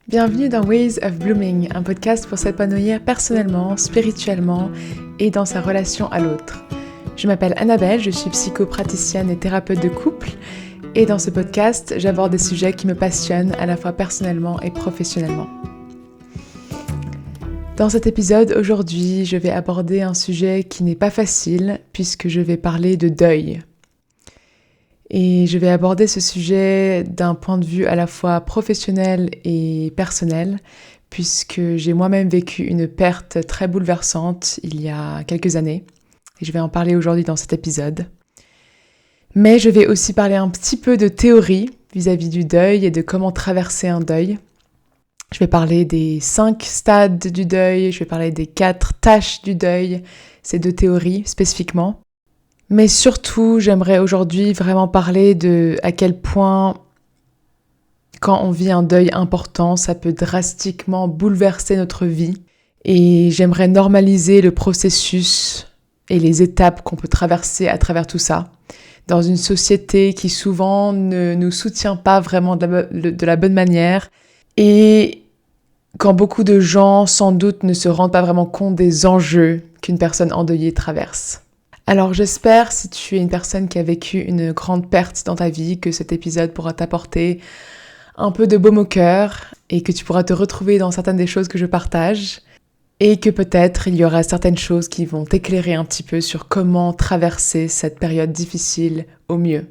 Bienvenue dans Ways of Blooming, un podcast pour s'épanouir personnellement, spirituellement et dans sa relation à l'autre. Je m'appelle Annabelle, je suis psychopraticienne et thérapeute de couple et dans ce podcast, j'aborde des sujets qui me passionnent à la fois personnellement et professionnellement. Dans cet épisode, aujourd'hui, je vais aborder un sujet qui n'est pas facile puisque je vais parler de deuil. Et je vais aborder ce sujet d'un point de vue à la fois professionnel et personnel, puisque j'ai moi-même vécu une perte très bouleversante il y a quelques années. Et je vais en parler aujourd'hui dans cet épisode. Mais je vais aussi parler un petit peu de théorie vis-à-vis du deuil et de comment traverser un deuil. Je vais parler des 5 stades du deuil, je vais parler des 4 tâches du deuil, ces 2 théories spécifiquement. Mais surtout, j'aimerais aujourd'hui vraiment parler de à quel point, quand on vit un deuil important, ça peut drastiquement bouleverser notre vie. Et j'aimerais normaliser le processus et les étapes qu'on peut traverser à travers tout ça, dans une société qui souvent ne nous soutient pas vraiment de la bonne manière. Et quand beaucoup de gens, sans doute, ne se rendent pas vraiment compte des enjeux qu'une personne endeuillée traverse. Alors j'espère, si tu es une personne qui a vécu une grande perte dans ta vie, que cet épisode pourra t'apporter un peu de baume au cœur et que tu pourras te retrouver dans certaines des choses que je partage et que peut-être il y aura certaines choses qui vont t'éclairer un petit peu sur comment traverser cette période difficile au mieux.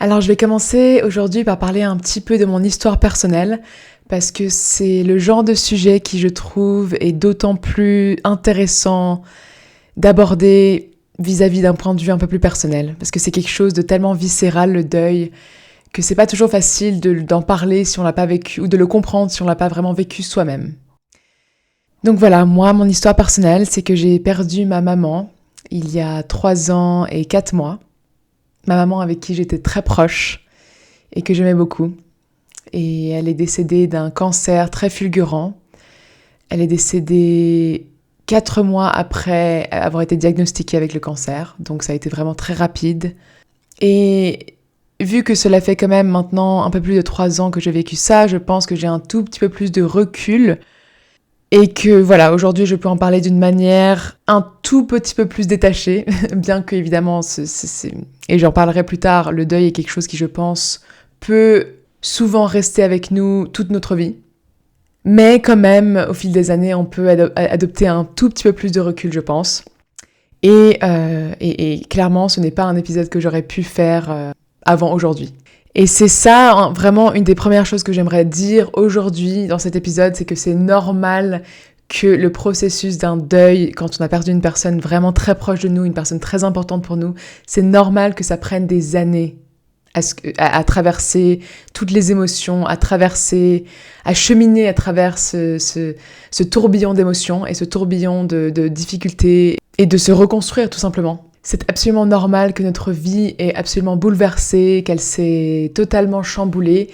Alors je vais commencer aujourd'hui par parler un petit peu de mon histoire personnelle parce que c'est le genre de sujet qui je trouve est d'autant plus intéressant d'aborder vis-à-vis d'un point de vue un peu plus personnel, parce que c'est quelque chose de tellement viscéral, le deuil, que c'est pas toujours facile d'en parler si on l'a pas vécu, ou de le comprendre si on l'a pas vraiment vécu soi-même. Donc voilà, moi, mon histoire personnelle, c'est que j'ai perdu ma maman il y a 3 ans et 4 mois. Ma maman avec qui j'étais très proche et que j'aimais beaucoup. Et elle est décédée d'un cancer très fulgurant. Elle est décédée 4 mois après avoir été diagnostiquée avec le cancer, donc ça a été vraiment très rapide. Et vu que cela fait quand même maintenant un peu plus de 3 ans que j'ai vécu ça, je pense que j'ai un tout petit peu plus de recul et que voilà, aujourd'hui je peux en parler d'une manière un tout petit peu plus détachée, bien que évidemment, et j'en parlerai plus tard, le deuil est quelque chose qui je pense peut souvent rester avec nous toute notre vie. Mais quand même, au fil des années, on peut adopter un tout petit peu plus de recul, je pense. Et clairement, ce n'est pas un épisode que j'aurais pu faire avant aujourd'hui. Et c'est ça, vraiment, une des premières choses que j'aimerais dire aujourd'hui dans cet épisode, c'est que c'est normal que le processus d'un deuil, quand on a perdu une personne vraiment très proche de nous, une personne très importante pour nous, c'est normal que ça prenne des années à traverser toutes les émotions, à cheminer à travers ce tourbillon d'émotions et ce tourbillon de difficultés et de se reconstruire tout simplement. C'est absolument normal que notre vie est absolument bouleversée, qu'elle s'est totalement chamboulée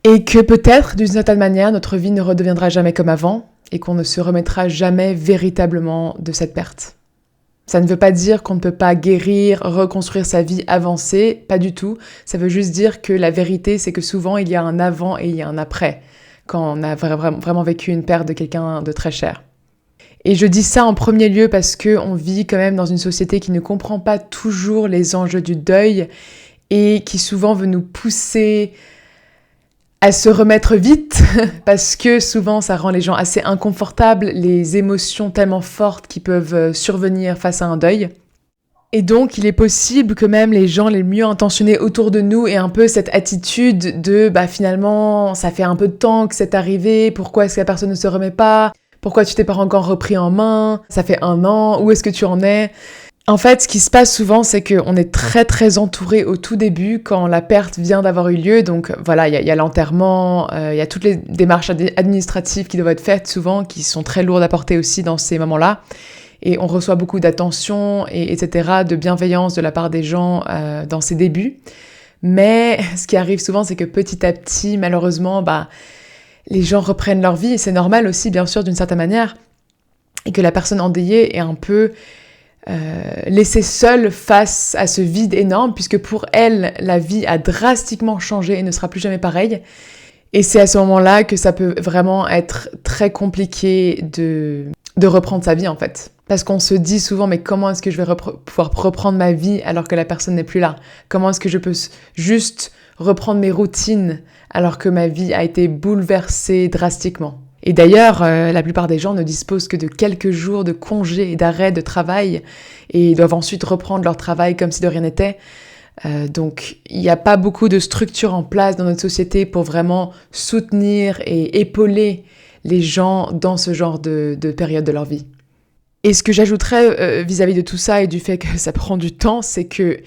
et que peut-être d'une certaine manière notre vie ne redeviendra jamais comme avant et qu'on ne se remettra jamais véritablement de cette perte. Ça ne veut pas dire qu'on ne peut pas guérir, reconstruire sa vie, avancer, pas du tout. Ça veut juste dire que la vérité, c'est que souvent, il y a un avant et il y a un après, quand on a vraiment vécu une perte de quelqu'un de très cher. Et je dis ça en premier lieu parce qu'on vit quand même dans une société qui ne comprend pas toujours les enjeux du deuil et qui souvent veut nous pousser à se remettre vite, parce que souvent ça rend les gens assez inconfortables, les émotions tellement fortes qui peuvent survenir face à un deuil. Et donc il est possible que même les gens les mieux intentionnés autour de nous aient un peu cette attitude de finalement ça fait un peu de temps que c'est arrivé, pourquoi est-ce que la personne ne se remet pas, pourquoi tu t'es pas encore repris en main, ça fait 1 an, où est-ce que tu en es ? En fait, ce qui se passe souvent, c'est qu'on est très très entouré au tout début quand la perte vient d'avoir eu lieu. Donc voilà, il y a l'enterrement, il y a toutes les démarches administratives qui doivent être faites souvent, qui sont très lourdes à porter aussi dans ces moments-là. Et on reçoit beaucoup d'attention, etc., de bienveillance de la part des gens dans ces débuts. Mais ce qui arrive souvent, c'est que petit à petit, malheureusement, les gens reprennent leur vie. Et c'est normal aussi, bien sûr, d'une certaine manière. Et que la personne endeuillée est un peu laissée seule face à ce vide énorme, puisque pour elle, la vie a drastiquement changé et ne sera plus jamais pareille. Et c'est à ce moment-là que ça peut vraiment être très compliqué de reprendre sa vie en fait. Parce qu'on se dit souvent, mais comment est-ce que je vais pouvoir reprendre ma vie alors que la personne n'est plus là? Comment est-ce que je peux juste reprendre mes routines alors que ma vie a été bouleversée drastiquement? Et d'ailleurs, la plupart des gens ne disposent que de quelques jours de congé et d'arrêt de travail et doivent ensuite reprendre leur travail comme si de rien n'était. Donc, il n'y a pas beaucoup de structures en place dans notre société pour vraiment soutenir et épauler les gens dans ce genre de période de leur vie. Et ce que j'ajouterais vis-à-vis de tout ça et du fait que ça prend du temps, c'est que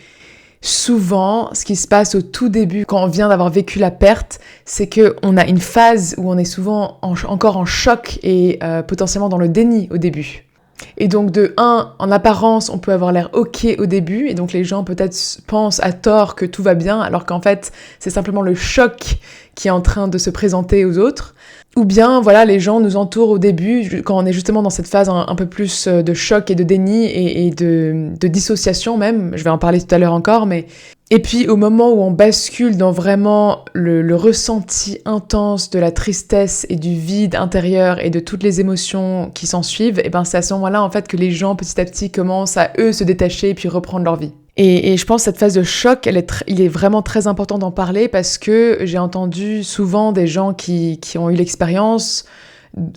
souvent, ce qui se passe au tout début, quand on vient d'avoir vécu la perte, c'est qu'on a une phase où on est souvent encore en choc et potentiellement dans le déni au début. Et donc en apparence, on peut avoir l'air ok au début, et donc les gens peut-être pensent à tort que tout va bien, alors qu'en fait, c'est simplement le choc qui est en train de se présenter aux autres. Ou bien, voilà, les gens nous entourent au début, quand on est justement dans cette phase un peu plus de choc et de déni et de dissociation même, je vais en parler tout à l'heure encore, mais... Et puis au moment où on bascule dans vraiment le ressenti intense de la tristesse et du vide intérieur et de toutes les émotions qui s'en suivent, et ben c'est à ce moment-là en fait que les gens petit à petit commencent à eux se détacher et puis reprendre leur vie. Et je pense que cette phase de choc, il est vraiment très important d'en parler parce que j'ai entendu souvent des gens qui ont eu l'expérience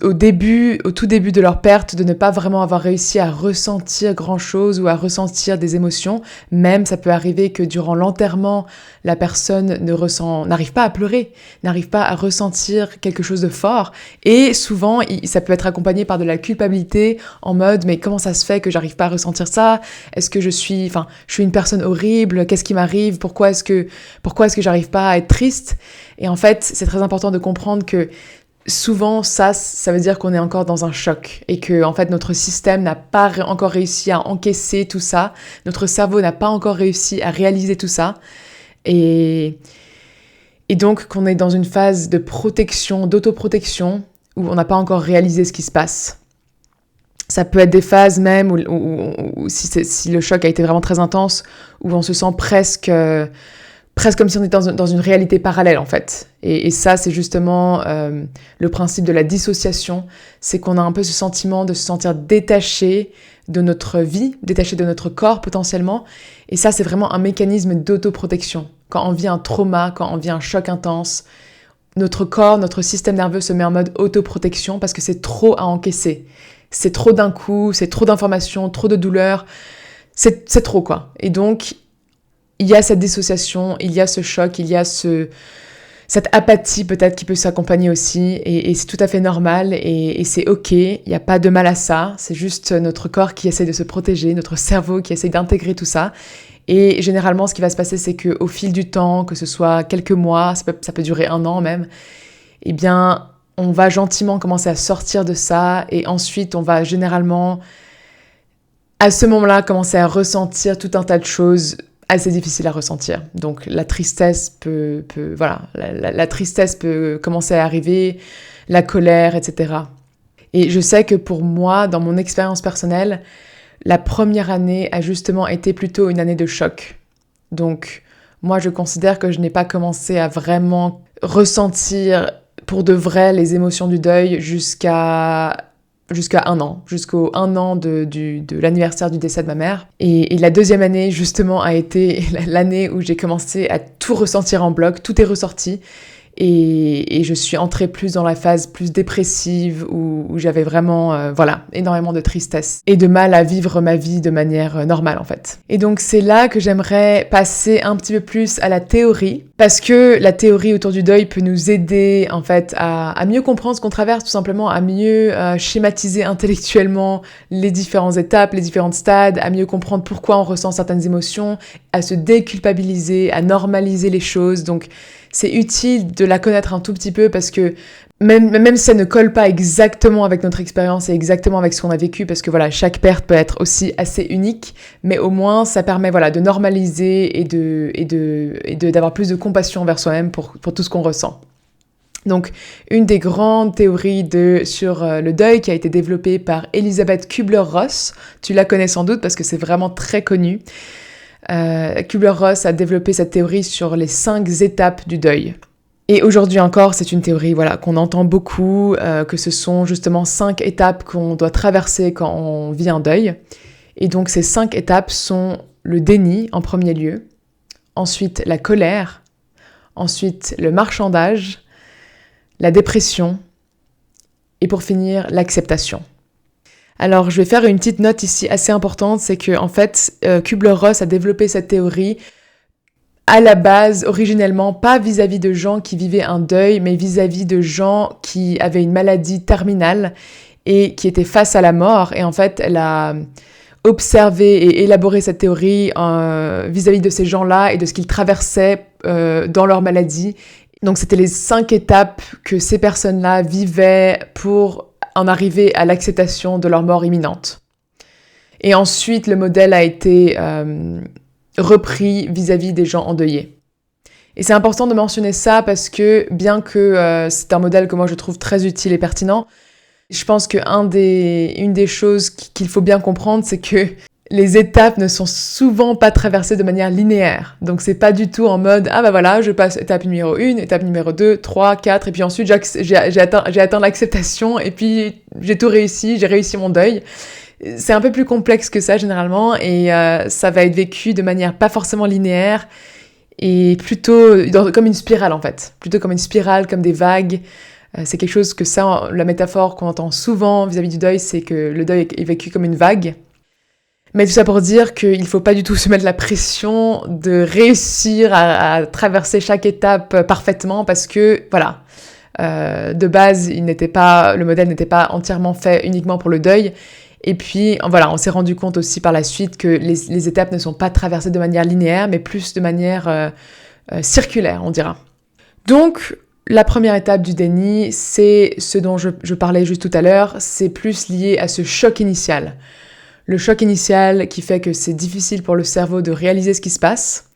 au tout début de leur perte, de ne pas vraiment avoir réussi à ressentir grand-chose ou à ressentir des émotions. Même, ça peut arriver que durant l'enterrement, la personne n'arrive pas à pleurer, n'arrive pas à ressentir quelque chose de fort. Et souvent, ça peut être accompagné par de la culpabilité en mode « mais comment ça se fait que j'arrive pas à ressentir ça? Est-ce que je suis une personne horrible? Qu'est-ce qui m'arrive? Pourquoi est-ce que j'arrive pas à être triste ?» Et en fait, c'est très important de comprendre que souvent, ça veut dire qu'on est encore dans un choc et que, en fait, notre système n'a pas encore réussi à encaisser tout ça. Notre cerveau n'a pas encore réussi à réaliser tout ça. Et donc, qu'on est dans une phase de protection, d'autoprotection, où on n'a pas encore réalisé ce qui se passe. Ça peut être des phases même où si le choc a été vraiment très intense, où on se sent presque comme si on était dans une réalité parallèle, en fait. Et ça, c'est justement le principe de la dissociation. C'est qu'on a un peu ce sentiment de se sentir détaché de notre vie, détaché de notre corps, potentiellement. Et ça, c'est vraiment un mécanisme d'autoprotection. Quand on vit un trauma, quand on vit un choc intense, notre corps, notre système nerveux se met en mode autoprotection parce que c'est trop à encaisser. C'est trop d'un coup, c'est trop d'informations, trop de douleurs. C'est trop, quoi. Et donc, il y a cette dissociation, il y a ce choc, il y a cette apathie peut-être qui peut s'accompagner aussi, et c'est tout à fait normal, et c'est ok, il n'y a pas de mal à ça, c'est juste notre corps qui essaie de se protéger, notre cerveau qui essaie d'intégrer tout ça, et généralement ce qui va se passer c'est qu'au fil du temps, que ce soit quelques mois, ça peut durer 1 an même, eh bien on va gentiment commencer à sortir de ça, et ensuite on va généralement à ce moment-là commencer à ressentir tout un tas de choses assez difficile à ressentir. Donc la tristesse la tristesse peut commencer à arriver, la colère, etc. Et je sais que pour moi, dans mon expérience personnelle, la première année a justement été plutôt une année de choc. Donc moi, je considère que je n'ai pas commencé à vraiment ressentir pour de vrai les émotions du deuil jusqu'à 1 an, jusqu'au 1 an de l'anniversaire du décès de ma mère. Et la deuxième année, justement, a été l'année où j'ai commencé à tout ressentir en bloc, tout est ressorti. Et je suis entrée plus dans la phase plus dépressive où j'avais vraiment, énormément de tristesse et de mal à vivre ma vie de manière normale, en fait. Et donc, c'est là que j'aimerais passer un petit peu plus à la théorie, parce que la théorie autour du deuil peut nous aider, en fait, à mieux comprendre ce qu'on traverse, tout simplement, à mieux schématiser intellectuellement les différentes étapes, les différents stades, à mieux comprendre pourquoi on ressent certaines émotions, à se déculpabiliser, à normaliser les choses. Donc, c'est utile de la connaître un tout petit peu parce que même si ça ne colle pas exactement avec notre expérience et exactement avec ce qu'on a vécu, parce que voilà, chaque perte peut être aussi assez unique, mais au moins ça permet de normaliser et d'avoir plus de compassion envers soi-même pour tout ce qu'on ressent. Donc, une des grandes théories sur le deuil qui a été développée par Elisabeth Kübler-Ross, tu la connais sans doute parce que c'est vraiment très connu. Kübler-Ross a développé cette théorie sur les 5 étapes du deuil. Et aujourd'hui encore, c'est une théorie qu'on entend beaucoup, que ce sont justement 5 étapes qu'on doit traverser quand on vit un deuil. Et donc ces 5 étapes sont le déni en premier lieu, ensuite la colère, ensuite le marchandage, la dépression et pour finir l'acceptation. Alors je vais faire une petite note ici assez importante, c'est que en fait Kübler-Ross a développé cette théorie à la base, originellement, pas vis-à-vis de gens qui vivaient un deuil, mais vis-à-vis de gens qui avaient une maladie terminale et qui étaient face à la mort. Et en fait, elle a observé et élaboré cette théorie vis-à-vis de ces gens-là et de ce qu'ils traversaient dans leur maladie. Donc, c'était les 5 étapes que ces personnes-là vivaient pour en arriver à l'acceptation de leur mort imminente. Et ensuite, le modèle a été repris vis-à-vis des gens endeuillés. Et c'est important de mentionner ça parce que, bien que c'est un modèle que moi je trouve très utile et pertinent, je pense qu'une des choses qu'il faut bien comprendre, c'est que les étapes ne sont souvent pas traversées de manière linéaire. Donc c'est pas du tout en mode « Ah bah voilà, je passe étape numéro 1, étape numéro 2, 3, 4, et puis ensuite j'ai atteint l'acceptation, et puis j'ai tout réussi, j'ai réussi mon deuil ». C'est un peu plus complexe que ça généralement et ça va être vécu de manière pas forcément linéaire et plutôt comme une spirale en fait. Plutôt comme une spirale, comme des vagues. C'est quelque chose que ça, la métaphore qu'on entend souvent vis-à-vis du deuil, c'est que le deuil est vécu comme une vague. Mais tout ça pour dire qu'il faut pas du tout se mettre la pression de réussir à traverser chaque étape parfaitement parce que, voilà, de base, le modèle n'était pas entièrement fait uniquement pour le deuil. Et puis, voilà, on s'est rendu compte aussi par la suite que les étapes ne sont pas traversées de manière linéaire, mais plus de manière circulaire, on dira. Donc, la première étape du déni, c'est ce dont je parlais juste tout à l'heure, c'est plus lié à ce choc initial. Le choc initial qui fait que c'est difficile pour le cerveau de réaliser ce qui se passe,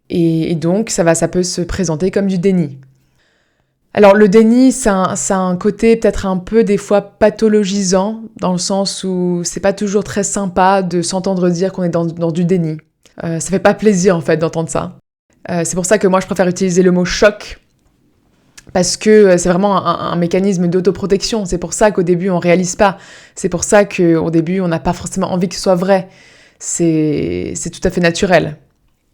et donc ça peut se présenter comme du déni. Alors le déni, ça a un côté peut-être un peu des fois pathologisant, dans le sens où c'est pas toujours très sympa de s'entendre dire qu'on est dans du déni. Ça fait pas plaisir en fait d'entendre ça. C'est pour ça que moi je préfère utiliser le mot choc, parce que c'est vraiment un mécanisme d'autoprotection. C'est pour ça qu'au début on réalise pas. C'est pour ça qu'au début on n'a pas forcément envie que ce soit vrai. C'est tout à fait naturel.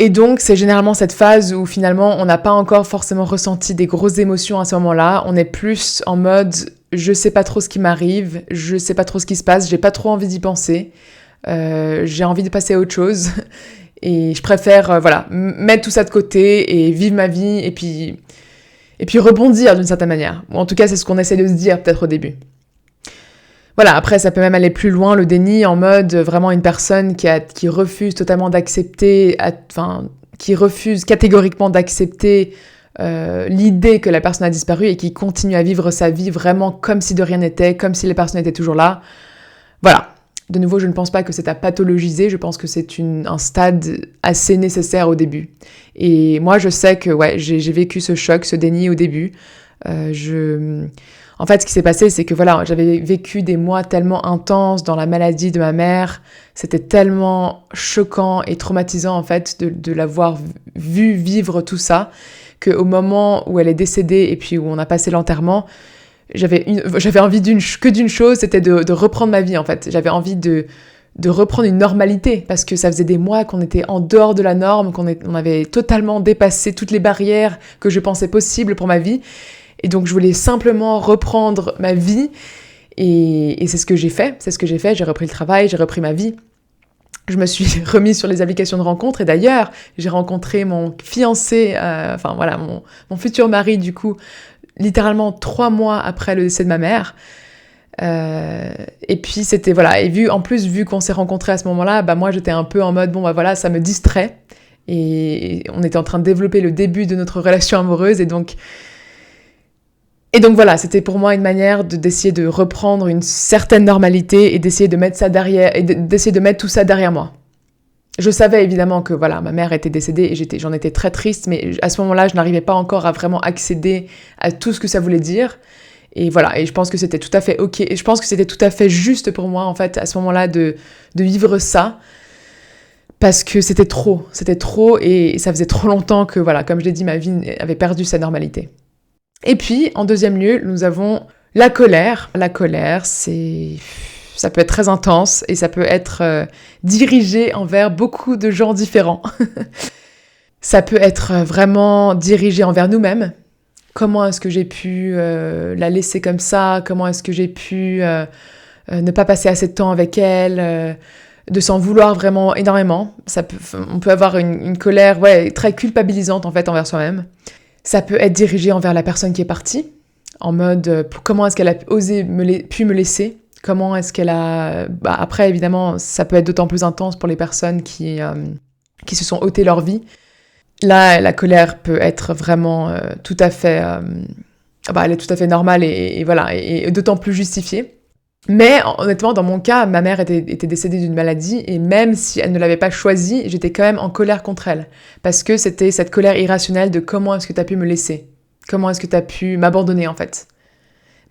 Et donc, c'est généralement cette phase où finalement, on n'a pas encore forcément ressenti des grosses émotions à ce moment-là. On est plus en mode, je sais pas trop ce qui m'arrive, je sais pas trop ce qui se passe, j'ai pas trop envie d'y penser, j'ai envie de passer à autre chose. Et je préfère, mettre tout ça de côté et vivre ma vie et puis rebondir d'une certaine manière. Ou en tout cas, c'est ce qu'on essaie de se dire peut-être au début. Voilà, après, ça peut même aller plus loin, le déni, en mode vraiment une personne qui refuse totalement d'accepter, qui refuse catégoriquement d'accepter l'idée que la personne a disparu et qui continue à vivre sa vie vraiment comme si de rien n'était, comme si les personnes étaient toujours là. Voilà. De nouveau, je ne pense pas que c'est à pathologiser, je pense que c'est un stade assez nécessaire au début. Et moi, je sais que j'ai vécu ce choc, ce déni au début. En fait, ce qui s'est passé, c'est que j'avais vécu des mois tellement intenses dans la maladie de ma mère. C'était tellement choquant et traumatisant, en fait, de l'avoir vu vivre tout ça, qu'au moment où elle est décédée et puis où on a passé l'enterrement, j'avais envie d'une chose, c'était de reprendre ma vie, en fait. J'avais envie de reprendre une normalité, parce que ça faisait des mois qu'on était en dehors de la norme, on avait totalement dépassé toutes les barrières que je pensais possibles pour ma vie. Et donc, je voulais simplement reprendre ma vie. Et c'est ce que j'ai fait. J'ai repris le travail, j'ai repris ma vie. Je me suis remise sur les applications de rencontres. Et d'ailleurs, j'ai rencontré mon fiancé, mon futur mari, du coup, littéralement 3 mois après le décès de ma mère. Et puis, c'était, et vu qu'on s'est rencontrés à ce moment-là, moi, j'étais un peu en mode, ça me distrait. Et on était en train de développer le début de notre relation amoureuse. Et donc voilà, c'était pour moi une manière d'essayer de reprendre une certaine normalité et d'essayer de mettre ça derrière, et d'essayer de mettre tout ça derrière moi. Je savais évidemment que ma mère était décédée et j'en étais très triste, mais à ce moment-là, je n'arrivais pas encore à vraiment accéder à tout ce que ça voulait dire. Et voilà, et je pense que c'était tout à fait ok, et je pense que c'était tout à fait juste pour moi, en fait, à ce moment-là, de vivre ça, parce que c'était trop, et ça faisait trop longtemps que, comme je l'ai dit, ma vie avait perdu sa normalité. Et puis, en deuxième lieu, nous avons la colère. La colère, ça peut être très intense et ça peut être dirigé envers beaucoup de gens différents. Ça peut être vraiment dirigé envers nous-mêmes. Comment est-ce que j'ai pu la laisser comme ça? Comment est-ce que j'ai pu ne pas passer assez de temps avec elle, de s'en vouloir vraiment énormément. On peut avoir une colère très culpabilisante en fait envers soi-même. Ça peut être dirigé envers la personne qui est partie, en mode comment est-ce qu'elle a pu me laisser? Comment est-ce qu'elle a... après, évidemment, ça peut être d'autant plus intense pour les personnes qui se sont ôtées leur vie. Là, la colère peut être vraiment tout à fait... elle est tout à fait normale et voilà, et d'autant plus justifiée. Mais honnêtement, dans mon cas, ma mère était décédée d'une maladie et même si elle ne l'avait pas choisie, j'étais quand même en colère contre elle. Parce que c'était cette colère irrationnelle de comment est-ce que tu as pu me laisser? Comment est-ce que tu as pu m'abandonner en fait?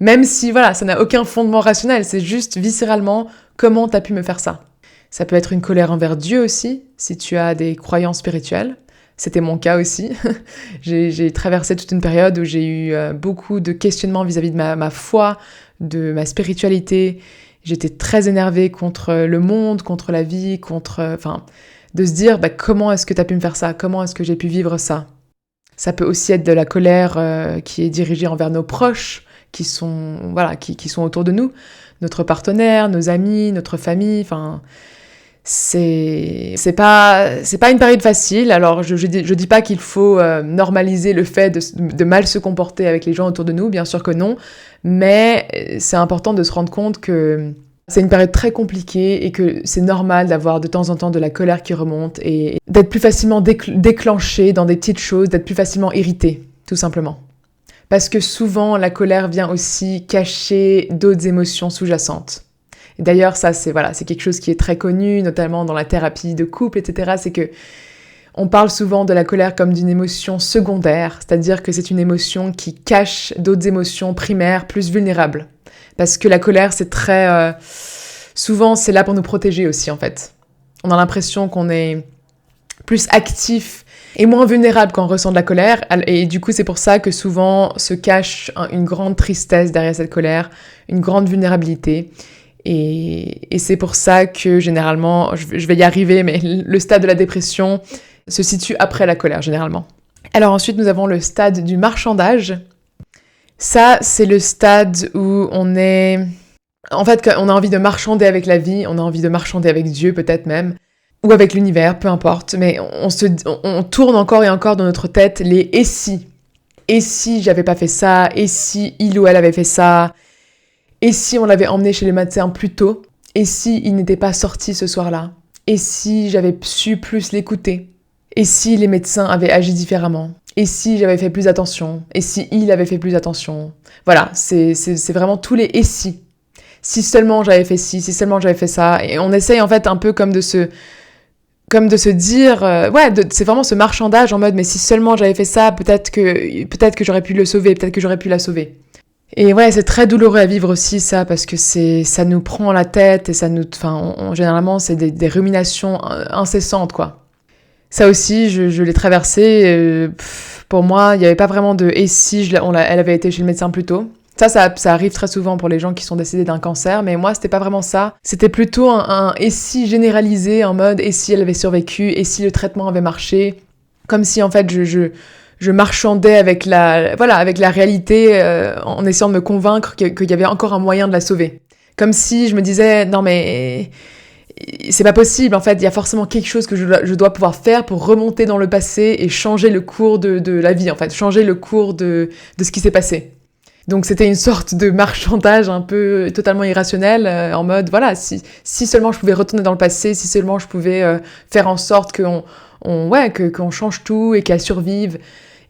Même si, voilà, ça n'a aucun fondement rationnel, c'est juste viscéralement comment tu as pu me faire ça. Ça peut être une colère envers Dieu aussi, si tu as des croyances spirituelles. C'était mon cas aussi. J'ai traversé toute une période où j'ai eu beaucoup de questionnements vis-à-vis de ma foi, de ma spiritualité. J'étais très énervée contre le monde, contre la vie, de se dire comment est-ce que tu as pu me faire ça? Comment est-ce que j'ai pu vivre ça? Ça peut aussi être de la colère qui est dirigée envers nos proches, qui sont autour de nous, notre partenaire, nos amis, notre famille, c'est pas une période facile. Alors je dis pas qu'il faut normaliser le fait de mal se comporter avec les gens autour de nous, bien sûr que non, mais c'est important de se rendre compte que c'est une période très compliquée et que c'est normal d'avoir de temps en temps de la colère qui remonte et d'être plus facilement déclenché dans des petites choses, d'être plus facilement irrité, tout simplement. Parce que souvent la colère vient aussi cacher d'autres émotions sous-jacentes. Et d'ailleurs, ça, c'est quelque chose qui est très connu, notamment dans la thérapie de couple, etc. C'est que on parle souvent de la colère comme d'une émotion secondaire, c'est-à-dire que c'est une émotion qui cache d'autres émotions primaires plus vulnérables. Parce que la colère, c'est très... souvent, c'est là pour nous protéger aussi, en fait. On a l'impression qu'on est plus actif et moins vulnérable quand on ressent de la colère. Et du coup, c'est pour ça que souvent se cache une grande tristesse derrière cette colère, une grande vulnérabilité. Et c'est pour ça que généralement, je vais y arriver, mais le stade de la dépression se situe après la colère généralement. Alors ensuite, nous avons le stade du marchandage. Ça, c'est le stade où on est... En fait, on a envie de marchander avec la vie, on a envie de marchander avec Dieu peut-être même, ou avec l'univers, peu importe, mais on tourne encore et encore dans notre tête les « et si ». Et si j'avais pas fait ça, et si il ou elle avait fait ça, et si on l'avait emmené chez les médecins plus tôt, et si il n'était pas sorti ce soir-là, et si j'avais su plus l'écouter, et si les médecins avaient agi différemment, et si j'avais fait plus attention, et si il avait fait plus attention. Voilà, c'est vraiment tous les « et si ». Si seulement j'avais fait ci, si seulement j'avais fait ça. Et on essaye en fait un peu comme de se dire, c'est vraiment ce marchandage en mode, mais si seulement j'avais fait ça, peut-être que j'aurais pu le sauver, peut-être que j'aurais pu la sauver. Et ouais, c'est très douloureux à vivre aussi ça, parce que ça nous prend la tête et ça nous, généralement c'est des ruminations incessantes quoi. Ça aussi, je l'ai traversé. Pour moi, il n'y avait pas vraiment de et si elle avait été chez le médecin plus tôt. Ça arrive très souvent pour les gens qui sont décédés d'un cancer, mais moi, c'était pas vraiment ça. C'était plutôt un et si généralisé, en mode et si elle avait survécu, et si le traitement avait marché. Comme si, en fait, je marchandais avec la réalité en essayant de me convaincre qu'il y avait encore un moyen de la sauver. Comme si je me disais, non mais c'est pas possible, en fait, il y a forcément quelque chose que je dois pouvoir faire pour remonter dans le passé et changer le cours de la vie, en fait, changer le cours de ce qui s'est passé. Donc c'était une sorte de marchandage un peu totalement irrationnel, en mode, voilà, si seulement je pouvais retourner dans le passé, si seulement je pouvais faire en sorte qu'on change tout et qu'elle survive.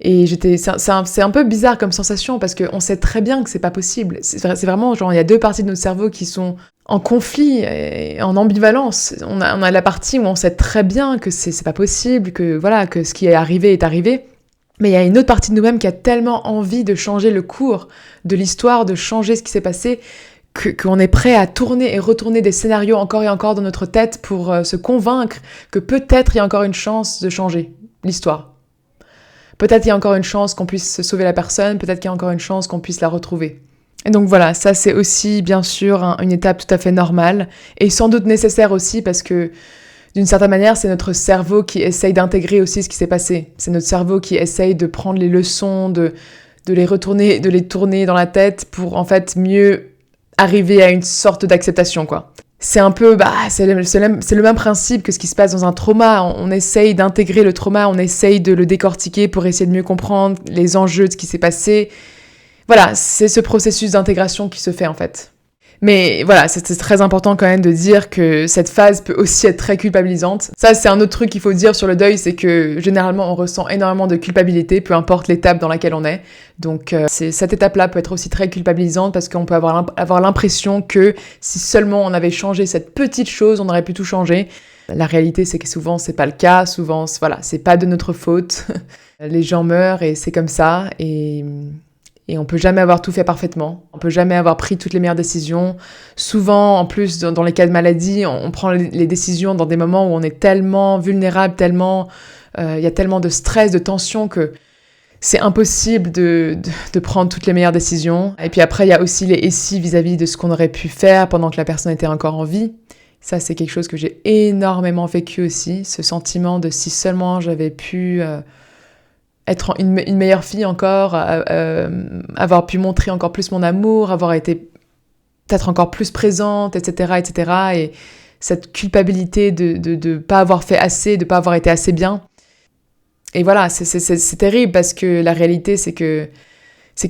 Et c'est un peu bizarre comme sensation parce qu'on sait très bien que c'est pas possible. C'est vraiment genre, il y a deux parties de notre cerveau qui sont en conflit, et en ambivalence. On a la partie où on sait très bien que c'est pas possible, que ce qui est arrivé est arrivé. Mais il y a une autre partie de nous-mêmes qui a tellement envie de changer le cours de l'histoire, de changer ce qui s'est passé, qu'on est prêt à tourner et retourner des scénarios encore et encore dans notre tête pour se convaincre que peut-être il y a encore une chance de changer l'histoire. peut-être qu'il y a encore une chance qu'on puisse sauver la personne, peut-être qu'il y a encore une chance qu'on puisse la retrouver. Et donc voilà, ça c'est aussi bien sûr une étape tout à fait normale et sans doute nécessaire aussi parce que d'une certaine manière, c'est notre cerveau qui essaye d'intégrer aussi ce qui s'est passé. C'est notre cerveau qui essaye de prendre les leçons, de les retourner, de les tourner dans la tête pour en fait mieux arriver à une sorte d'acceptation, quoi. C'est un peu, c'est le même principe que ce qui se passe dans un trauma. On essaye d'intégrer le trauma, on essaye de le décortiquer pour essayer de mieux comprendre les enjeux de ce qui s'est passé. Voilà, c'est ce processus d'intégration qui se fait en fait. Mais voilà, c'est très important quand même de dire que cette phase peut aussi être très culpabilisante. Ça, c'est un autre truc qu'il faut dire sur le deuil, c'est que généralement on ressent énormément de culpabilité, peu importe l'étape dans laquelle on est. Donc cette étape-là peut être aussi très culpabilisante parce qu'on peut avoir l'impression que si seulement on avait changé cette petite chose, on aurait pu tout changer. La réalité, c'est que souvent, c'est pas le cas. Souvent, voilà, c'est pas de notre faute. Les gens meurent et c'est comme ça. Et on peut jamais avoir tout fait parfaitement. On peut jamais avoir pris toutes les meilleures décisions. Souvent, en plus, dans les cas de maladie, on prend les décisions dans des moments où on est tellement vulnérable, y a tellement de stress, de tension que c'est impossible de prendre toutes les meilleures décisions. Et puis après, il y a aussi les « et si » vis-à-vis de ce qu'on aurait pu faire pendant que la personne était encore en vie. Ça, c'est quelque chose que j'ai énormément vécu aussi. Ce sentiment de si seulement j'avais pu... être une meilleure fille encore, avoir pu montrer encore plus mon amour, avoir été peut-être encore plus présente, etc., etc. Et cette culpabilité de pas avoir fait assez, de pas avoir été assez bien. Et voilà, c'est terrible parce que la réalité, c'est que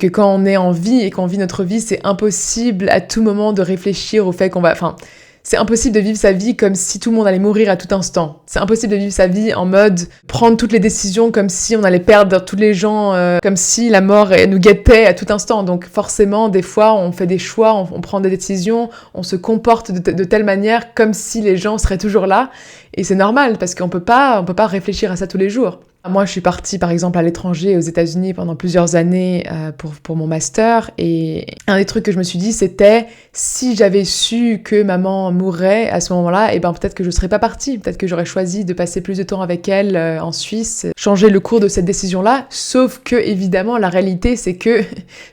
quand on est en vie et qu'on vit notre vie, c'est impossible à tout moment de réfléchir au fait qu'on va... Enfin, c'est impossible de vivre sa vie comme si tout le monde allait mourir à tout instant. C'est impossible de vivre sa vie en mode prendre toutes les décisions comme si on allait perdre tous les gens, comme si la mort nous guettait à tout instant. Donc forcément, des fois, on fait des choix, on prend des décisions, on se comporte de telle manière comme si les gens seraient toujours là. Et c'est normal parce qu'on peut pas réfléchir à ça tous les jours. Moi, je suis partie, par exemple, à l'étranger, aux États-Unis, pendant plusieurs années pour mon master. Et un des trucs que je me suis dit, c'était si j'avais su que maman mourrait à ce moment-là, et ben peut-être que je serais pas partie. Peut-être que j'aurais choisi de passer plus de temps avec elle en Suisse, changer le cours de cette décision-là. Sauf que, évidemment, la réalité, c'est que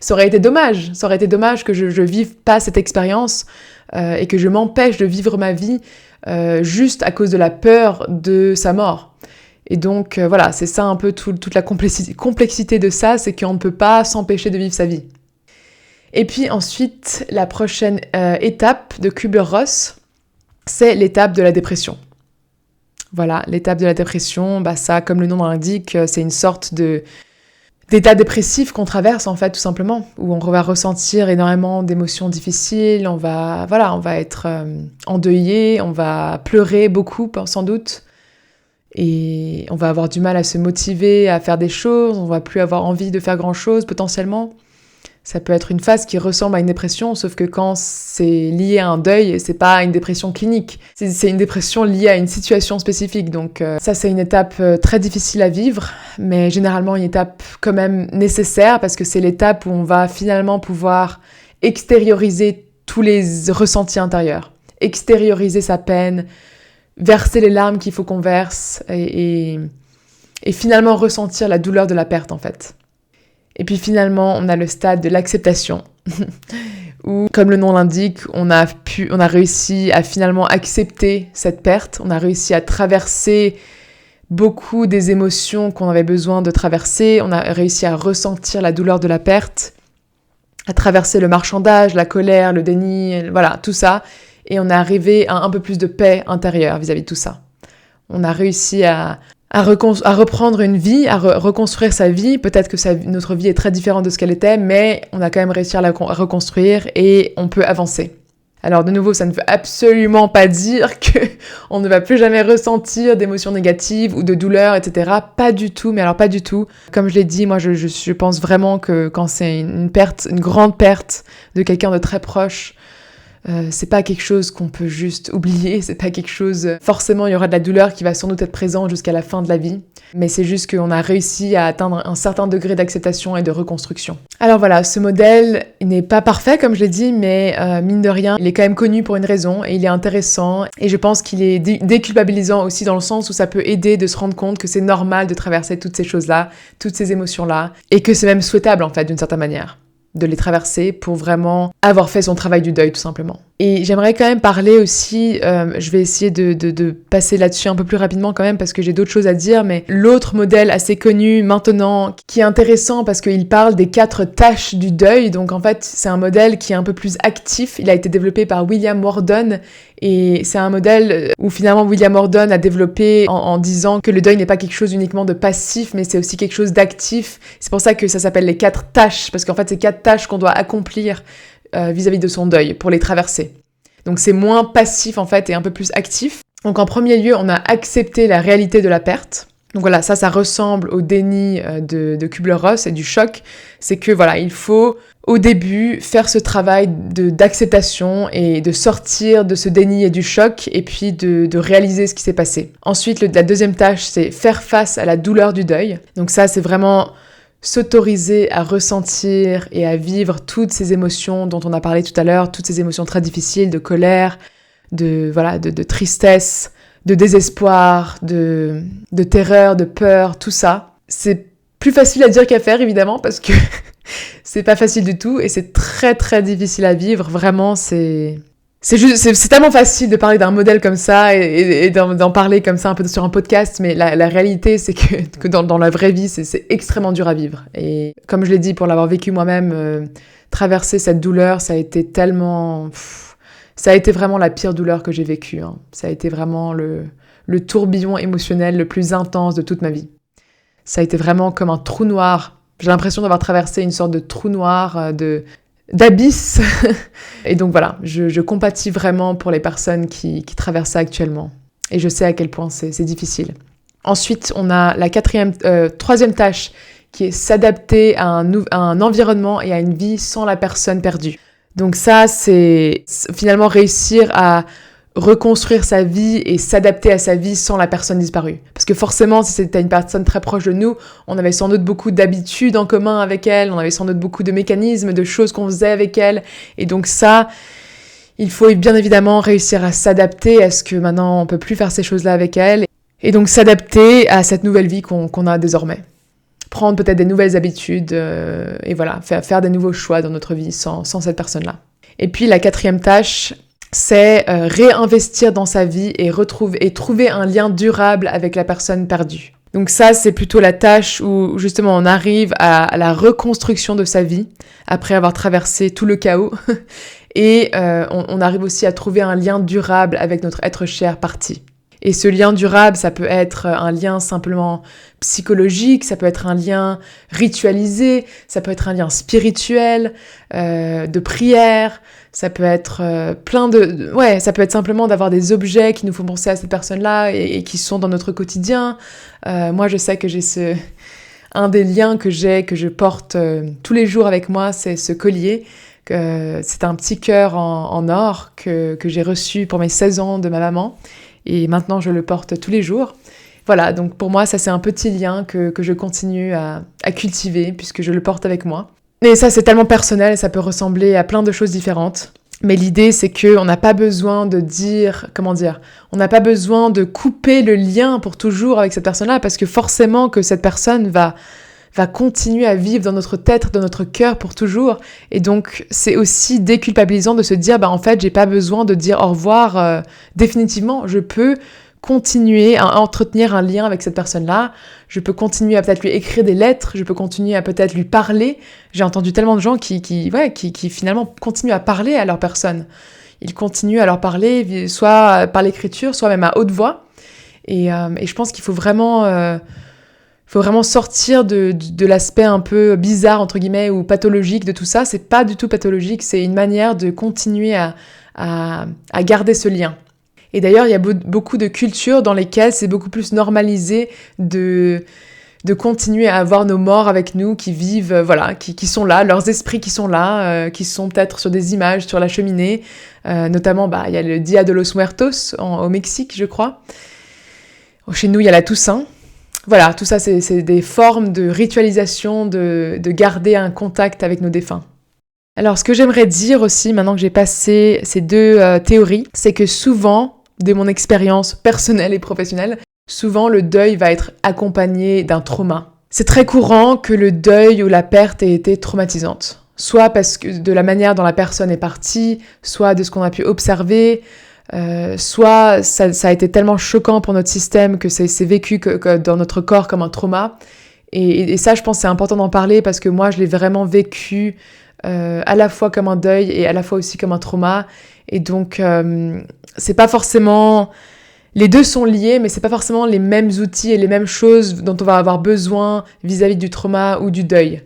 ça aurait été dommage. Ça aurait été dommage que je vive pas cette expérience et que je m'empêche de vivre ma vie juste à cause de la peur de sa mort. Et donc, voilà, c'est ça un peu toute la complexité de ça, c'est qu'on ne peut pas s'empêcher de vivre sa vie. Et puis ensuite, la prochaine étape de Kübler-Ross, c'est l'étape de la dépression. Voilà, l'étape de la dépression, ça, comme le nom l'indique, c'est une sorte d'état dépressif qu'on traverse, en fait, tout simplement, où on va ressentir énormément d'émotions difficiles, on va être endeuillé, on va pleurer beaucoup, sans doute. Et on va avoir du mal à se motiver à faire des choses, on va plus avoir envie de faire grand-chose potentiellement. Ça peut être une phase qui ressemble à une dépression, sauf que quand c'est lié à un deuil, c'est pas une dépression clinique. C'est une dépression liée à une situation spécifique. Donc ça, c'est une étape très difficile à vivre, mais généralement une étape quand même nécessaire parce que c'est l'étape où on va finalement pouvoir extérioriser tous les ressentis intérieurs, extérioriser sa peine, verser les larmes qu'il faut qu'on verse et finalement ressentir la douleur de la perte en fait. Et puis finalement, on a le stade de l'acceptation où, comme le nom l'indique, on a réussi à finalement accepter cette perte, on a réussi à traverser beaucoup des émotions qu'on avait besoin de traverser, on a réussi à ressentir la douleur de la perte, à traverser le marchandage, la colère, le déni, voilà, tout ça. Et on est arrivé à un peu plus de paix intérieure vis-à-vis de tout ça. On a réussi à reprendre une vie, à reconstruire sa vie. Peut-être que notre vie est très différente de ce qu'elle était, mais on a quand même réussi à la reconstruire et on peut avancer. Alors de nouveau, ça ne veut absolument pas dire qu'on ne va plus jamais ressentir d'émotions négatives ou de douleurs, etc. Pas du tout, mais alors pas du tout. Comme je l'ai dit, moi je pense vraiment que quand c'est une grande perte de quelqu'un de très proche, C'est pas quelque chose qu'on peut juste oublier, c'est pas quelque chose... Forcément, il y aura de la douleur qui va sans doute être présente jusqu'à la fin de la vie, mais c'est juste qu'on a réussi à atteindre un certain degré d'acceptation et de reconstruction. Alors voilà, ce modèle n'est pas parfait, comme je l'ai dit, mais mine de rien, il est quand même connu pour une raison, et il est intéressant, et je pense qu'il est déculpabilisant aussi dans le sens où ça peut aider de se rendre compte que c'est normal de traverser toutes ces choses-là, toutes ces émotions-là, et que c'est même souhaitable, en fait, d'une certaine manière, de les traverser pour vraiment avoir fait son travail du deuil, tout simplement. Et j'aimerais quand même parler aussi, je vais essayer de passer là-dessus un peu plus rapidement quand même parce que j'ai d'autres choses à dire, mais l'autre modèle assez connu maintenant, qui est intéressant parce qu'il parle des 4 tâches du deuil, donc en fait c'est un modèle qui est un peu plus actif, il a été développé par William Worden, et c'est un modèle où finalement William Worden a développé en disant que le deuil n'est pas quelque chose uniquement de passif, mais c'est aussi quelque chose d'actif. C'est pour ça que ça s'appelle les 4 tâches, parce qu'en fait c'est 4 tâches qu'on doit accomplir vis-à-vis de son deuil pour les traverser. Donc c'est moins passif en fait et un peu plus actif. Donc en premier lieu, on a accepté la réalité de la perte. Donc voilà, ça ressemble au déni de Kübler-Ross et du choc. C'est que voilà, il faut au début faire ce travail d'acceptation et de sortir de ce déni et du choc et puis de réaliser ce qui s'est passé. Ensuite, la deuxième tâche, c'est faire face à la douleur du deuil. Donc ça, c'est vraiment s'autoriser à ressentir et à vivre toutes ces émotions dont on a parlé tout à l'heure, toutes ces émotions très difficiles, de colère, de tristesse, de désespoir, de terreur, de peur, tout ça. C'est plus facile à dire qu'à faire, évidemment, parce que c'est pas facile du tout et c'est très très difficile à vivre. Vraiment, c'est tellement facile de parler d'un modèle comme ça et d'en parler comme ça un peu sur un podcast, mais la réalité, c'est que dans la vraie vie, c'est extrêmement dur à vivre. Et comme je l'ai dit, pour l'avoir vécu moi-même, traverser cette douleur, ça a été tellement... ça a été vraiment la pire douleur que j'ai vécue. Hein. Ça a été vraiment le tourbillon émotionnel le plus intense de toute ma vie. Ça a été vraiment comme un trou noir. J'ai l'impression d'avoir traversé une sorte de trou noir, d'abysse. Et donc voilà, je compatis vraiment pour les personnes qui traversent ça actuellement. Et je sais à quel point c'est difficile. Ensuite, on a la troisième tâche qui est s'adapter à un environnement et à une vie sans la personne perdue. Donc ça, c'est finalement réussir à reconstruire sa vie et s'adapter à sa vie sans la personne disparue. Parce que forcément, si c'était une personne très proche de nous, on avait sans doute beaucoup d'habitudes en commun avec elle, on avait sans doute beaucoup de mécanismes, de choses qu'on faisait avec elle. Et donc ça, il faut bien évidemment réussir à s'adapter à ce que maintenant on peut plus faire ces choses-là avec elle. Et donc s'adapter à cette nouvelle vie qu'on a désormais. Prendre peut-être des nouvelles habitudes et voilà, faire des nouveaux choix dans notre vie sans cette personne-là. Et puis la 4e tâche, c'est réinvestir dans sa vie et trouver un lien durable avec la personne perdue. Donc ça, c'est plutôt la tâche où justement on arrive à la reconstruction de sa vie après avoir traversé tout le chaos et on arrive aussi à trouver un lien durable avec notre être cher parti. Et ce lien durable, ça peut être un lien simplement psychologique, ça peut être un lien ritualisé, ça peut être un lien spirituel, de prière, ça peut être ça peut être simplement d'avoir des objets qui nous font penser à cette personne-là et qui sont dans notre quotidien. Moi, je sais que j'ai un des liens que je porte tous les jours avec moi, c'est ce collier. C'est un petit cœur en or que j'ai reçu pour mes 16 ans de ma maman. Et maintenant, je le porte tous les jours. Voilà, donc pour moi, ça c'est un petit lien que je continue à cultiver puisque je le porte avec moi. Et ça, c'est tellement personnel et ça peut ressembler à plein de choses différentes. Mais l'idée, c'est qu'on n'a pas besoin on n'a pas besoin de couper le lien pour toujours avec cette personne-là parce que forcément que cette personne va continuer à vivre dans notre tête, dans notre cœur pour toujours. Et donc, c'est aussi déculpabilisant de se dire, en fait, j'ai pas besoin de dire au revoir définitivement. Je peux continuer à entretenir un lien avec cette personne-là. Je peux continuer à peut-être lui écrire des lettres. Je peux continuer à peut-être lui parler. J'ai entendu tellement de gens qui finalement continuent à parler à leur personne. Ils continuent à leur parler, soit par l'écriture, soit même à haute voix. Et je pense qu'il faut vraiment sortir de l'aspect un peu bizarre, entre guillemets, ou pathologique de tout ça. C'est pas du tout pathologique, c'est une manière de continuer à garder ce lien. Et d'ailleurs, il y a beaucoup de cultures dans lesquelles c'est beaucoup plus normalisé de de continuer à avoir nos morts avec nous qui vivent, qui sont là, leurs esprits qui sont là, qui sont peut-être sur des images sur la cheminée. Notamment, il y a le Dia de los Muertos au Mexique, je crois. Chez nous, il y a la Toussaint. Voilà, tout ça, c'est des formes de ritualisation, de garder un contact avec nos défunts. Alors, ce que j'aimerais dire aussi, maintenant que j'ai passé ces deux théories, c'est que souvent, de mon expérience personnelle et professionnelle, souvent le deuil va être accompagné d'un trauma. C'est très courant que le deuil ou la perte ait été traumatisante. Soit parce que de la manière dont la personne est partie, soit de ce qu'on a pu observer, soit ça a été tellement choquant pour notre système que c'est vécu que dans notre corps comme un trauma. Et ça, je pense que c'est important d'en parler parce que moi, je l'ai vraiment vécu à la fois comme un deuil et à la fois aussi comme un trauma. Et donc, c'est pas forcément... Les deux sont liés, mais c'est pas forcément les mêmes outils et les mêmes choses dont on va avoir besoin vis-à-vis du trauma ou du deuil.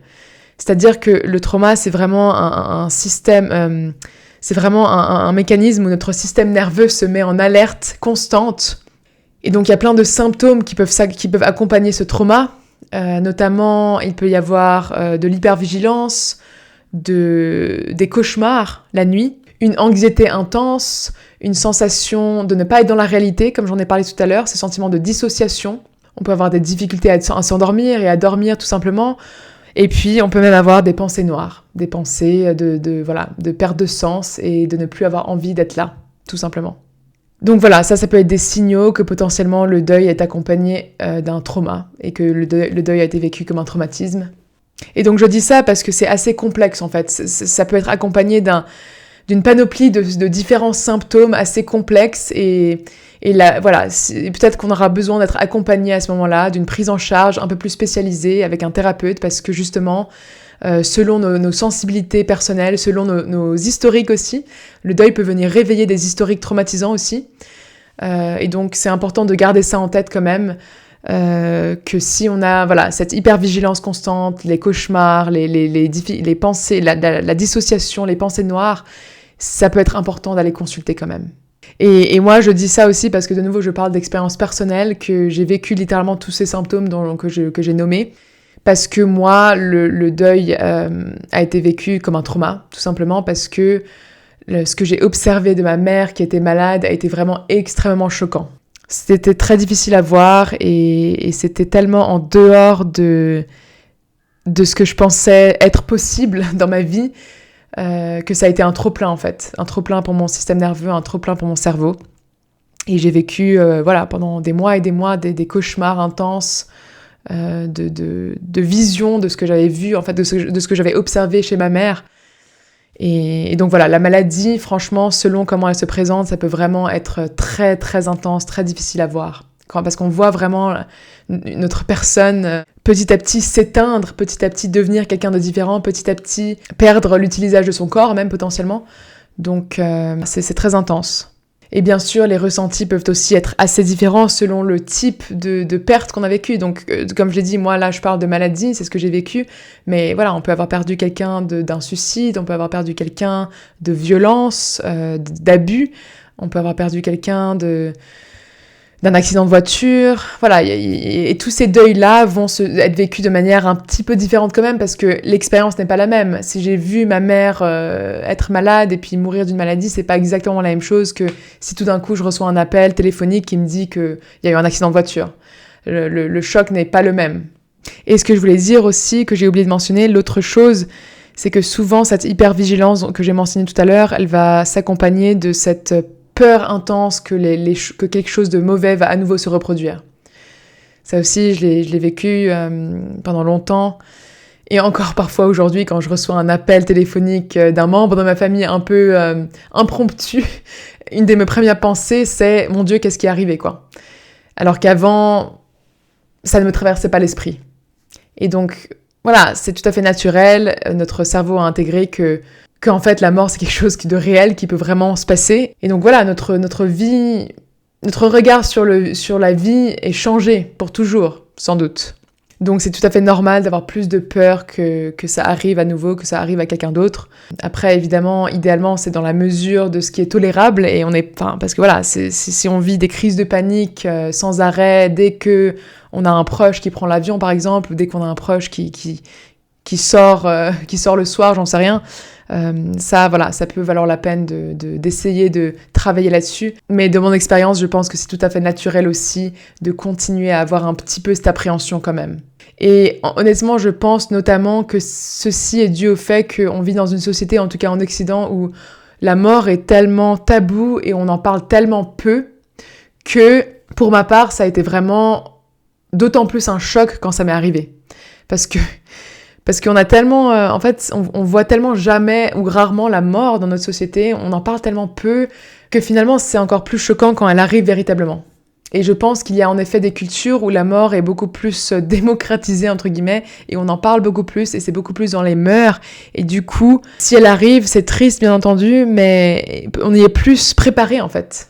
C'est-à-dire que le trauma, c'est vraiment un système... c'est vraiment un mécanisme où notre système nerveux se met en alerte constante. Et donc, il y a plein de symptômes qui peuvent accompagner ce trauma. Notamment, il peut y avoir de l'hypervigilance, des cauchemars la nuit, une anxiété intense, une sensation de ne pas être dans la réalité, comme j'en ai parlé tout à l'heure, ce sentiment de dissociation. On peut avoir des difficultés à s'endormir et à dormir tout simplement. Et puis, on peut même avoir des pensées noires, des pensées de perte de sens et de ne plus avoir envie d'être là, tout simplement. Donc voilà, ça peut être des signaux que potentiellement le deuil est accompagné d'un trauma et que le deuil a été vécu comme un traumatisme. Et donc je dis ça parce que c'est assez complexe en fait. Ça peut être accompagné d'une panoplie de différents symptômes assez complexes et là, voilà, peut-être qu'on aura besoin d'être accompagné à ce moment-là, d'une prise en charge un peu plus spécialisée avec un thérapeute parce que justement, selon nos sensibilités personnelles, selon nos historiques aussi, le deuil peut venir réveiller des historiques traumatisants aussi. Et donc, c'est important de garder ça en tête quand même, que si on a cette hypervigilance constante, les cauchemars, les pensées, la dissociation, les pensées noires, ça peut être important d'aller consulter quand même. Et moi, je dis ça aussi parce que de nouveau, je parle d'expérience personnelle, que j'ai vécu littéralement tous ces symptômes que j'ai nommés. Parce que moi, le deuil a été vécu comme un trauma, tout simplement parce que ce que j'ai observé de ma mère qui était malade a été vraiment extrêmement choquant. C'était très difficile à voir et c'était tellement en dehors de ce que je pensais être possible dans ma vie que ça a été un trop-plein en fait. Un trop-plein pour mon système nerveux, un trop-plein pour mon cerveau. Et j'ai vécu pendant des mois et des mois des cauchemars intenses, de vision de ce que j'avais vu, en fait, de ce que j'avais observé chez ma mère. Et donc voilà, la maladie, franchement, selon comment elle se présente, ça peut vraiment être très très intense, très difficile à voir. Parce qu'on voit vraiment notre personne petit à petit s'éteindre, petit à petit devenir quelqu'un de différent, petit à petit perdre l'utilisation de son corps même potentiellement. Donc c'est très intense. Et bien sûr, les ressentis peuvent aussi être assez différents selon le type de perte qu'on a vécu. Donc, comme je l'ai dit, moi, là, je parle de maladie, c'est ce que j'ai vécu. Mais voilà, on peut avoir perdu quelqu'un d'un suicide, on peut avoir perdu quelqu'un de violence, d'abus, on peut avoir perdu quelqu'un d'un accident de voiture, voilà, et tous ces deuils-là vont être vécus de manière un petit peu différente quand même, parce que l'expérience n'est pas la même. Si j'ai vu ma mère être malade et puis mourir d'une maladie, c'est pas exactement la même chose que si tout d'un coup je reçois un appel téléphonique qui me dit qu'il y a eu un accident de voiture. Le choc n'est pas le même. Et ce que je voulais dire aussi, que j'ai oublié de mentionner, l'autre chose, c'est que souvent cette hypervigilance que j'ai mentionnée tout à l'heure, elle va s'accompagner de cette peur intense que quelque chose de mauvais va à nouveau se reproduire. Ça aussi, je l'ai vécu pendant longtemps. Et encore parfois aujourd'hui, quand je reçois un appel téléphonique d'un membre de ma famille un peu impromptu, une de mes premières pensées, c'est « Mon Dieu, qu'est-ce qui est arrivé ?» quoi. Alors qu'avant, ça ne me traversait pas l'esprit. Et donc, voilà, c'est tout à fait naturel. Notre cerveau a intégré qu'en fait, la mort, c'est quelque chose de réel qui peut vraiment se passer. Et donc voilà, notre vie, notre regard sur la vie est changé pour toujours, sans doute. Donc c'est tout à fait normal d'avoir plus de peur que ça arrive à nouveau, que ça arrive à quelqu'un d'autre. Après, évidemment, idéalement, c'est dans la mesure de ce qui est tolérable et parce que voilà, si on vit des crises de panique sans arrêt, dès que on a un proche qui prend l'avion par exemple, ou dès qu'on a un proche qui sort le soir, j'en sais rien, ça peut valoir la peine d'essayer de travailler là-dessus. Mais de mon expérience, je pense que c'est tout à fait naturel aussi de continuer à avoir un petit peu cette appréhension quand même. Et honnêtement, je pense notamment que ceci est dû au fait qu'on vit dans une société, en tout cas en Occident, où la mort est tellement taboue et on en parle tellement peu que, pour ma part, ça a été vraiment d'autant plus un choc quand ça m'est arrivé. Parce qu'on a tellement... on voit tellement jamais ou rarement la mort dans notre société, on en parle tellement peu, que finalement, c'est encore plus choquant quand elle arrive véritablement. Et je pense qu'il y a en effet des cultures où la mort est beaucoup plus démocratisée, entre guillemets, et on en parle beaucoup plus, et c'est beaucoup plus dans les mœurs. Et du coup, si elle arrive, c'est triste, bien entendu, mais on y est plus préparé, en fait.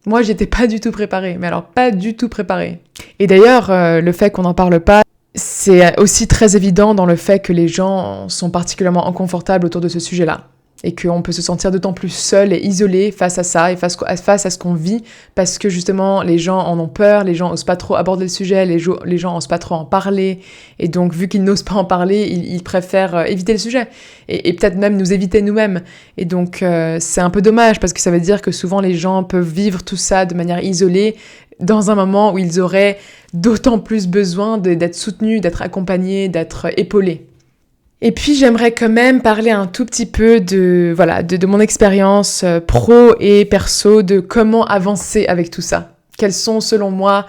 Moi, j'étais pas du tout préparée, mais alors pas du tout préparée. Et d'ailleurs, le fait qu'on n'en parle pas, c'est aussi très évident dans le fait que les gens sont particulièrement inconfortables autour de ce sujet-là. Et qu'on peut se sentir d'autant plus seul et isolé face à ça et face à ce qu'on vit, parce que justement les gens en ont peur, les gens osent pas trop aborder le sujet, les gens osent pas trop en parler, et donc vu qu'ils n'osent pas en parler, ils préfèrent éviter le sujet, et peut-être même nous éviter nous-mêmes. Et donc c'est un peu dommage, parce que ça veut dire que souvent les gens peuvent vivre tout ça de manière isolée, dans un moment où ils auraient d'autant plus besoin d'être soutenus, d'être accompagnés, d'être épaulés. Et puis j'aimerais quand même parler un tout petit peu de mon expérience pro et perso, de comment avancer avec tout ça. Quelles sont selon moi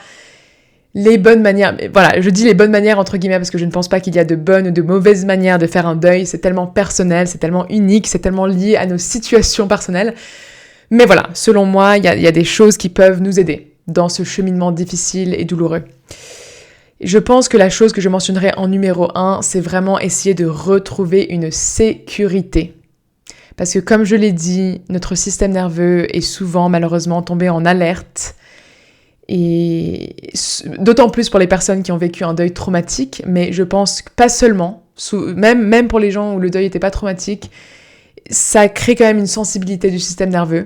les bonnes manières, voilà, je dis les bonnes manières entre guillemets parce que je ne pense pas qu'il y a de bonnes ou de mauvaises manières de faire un deuil, c'est tellement personnel, c'est tellement unique, c'est tellement lié à nos situations personnelles. Mais voilà, selon moi, il y a des choses qui peuvent nous aider dans ce cheminement difficile et douloureux. Je pense que la chose que je mentionnerai en numéro 1, c'est vraiment essayer de retrouver une sécurité. Parce que comme je l'ai dit, notre système nerveux est souvent malheureusement tombé en alerte. Et d'autant plus pour les personnes qui ont vécu un deuil traumatique, mais je pense que pas seulement, même pour les gens où le deuil n'était pas traumatique, ça crée quand même une sensibilité du système nerveux.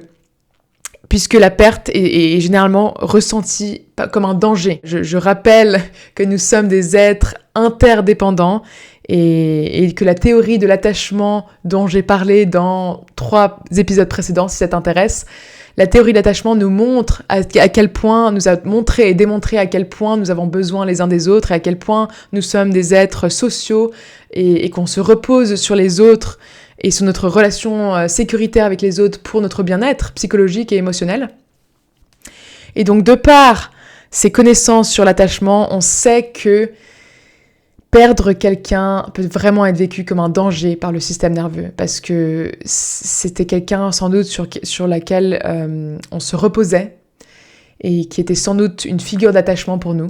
Puisque la perte est généralement ressentie comme un danger. Je rappelle que nous sommes des êtres interdépendants et que la théorie de l'attachement dont j'ai parlé dans 3 épisodes précédents, si ça t'intéresse, la théorie de l'attachement nous montre à quel point, nous a montré et démontré à quel point nous avons besoin les uns des autres et à quel point nous sommes des êtres sociaux et qu'on se repose sur les autres et sur notre relation sécuritaire avec les autres pour notre bien-être psychologique et émotionnel. Et donc, de par ces connaissances sur l'attachement, on sait que perdre quelqu'un peut vraiment être vécu comme un danger par le système nerveux, parce que c'était quelqu'un sans doute sur laquelle on se reposait et qui était sans doute une figure d'attachement pour nous.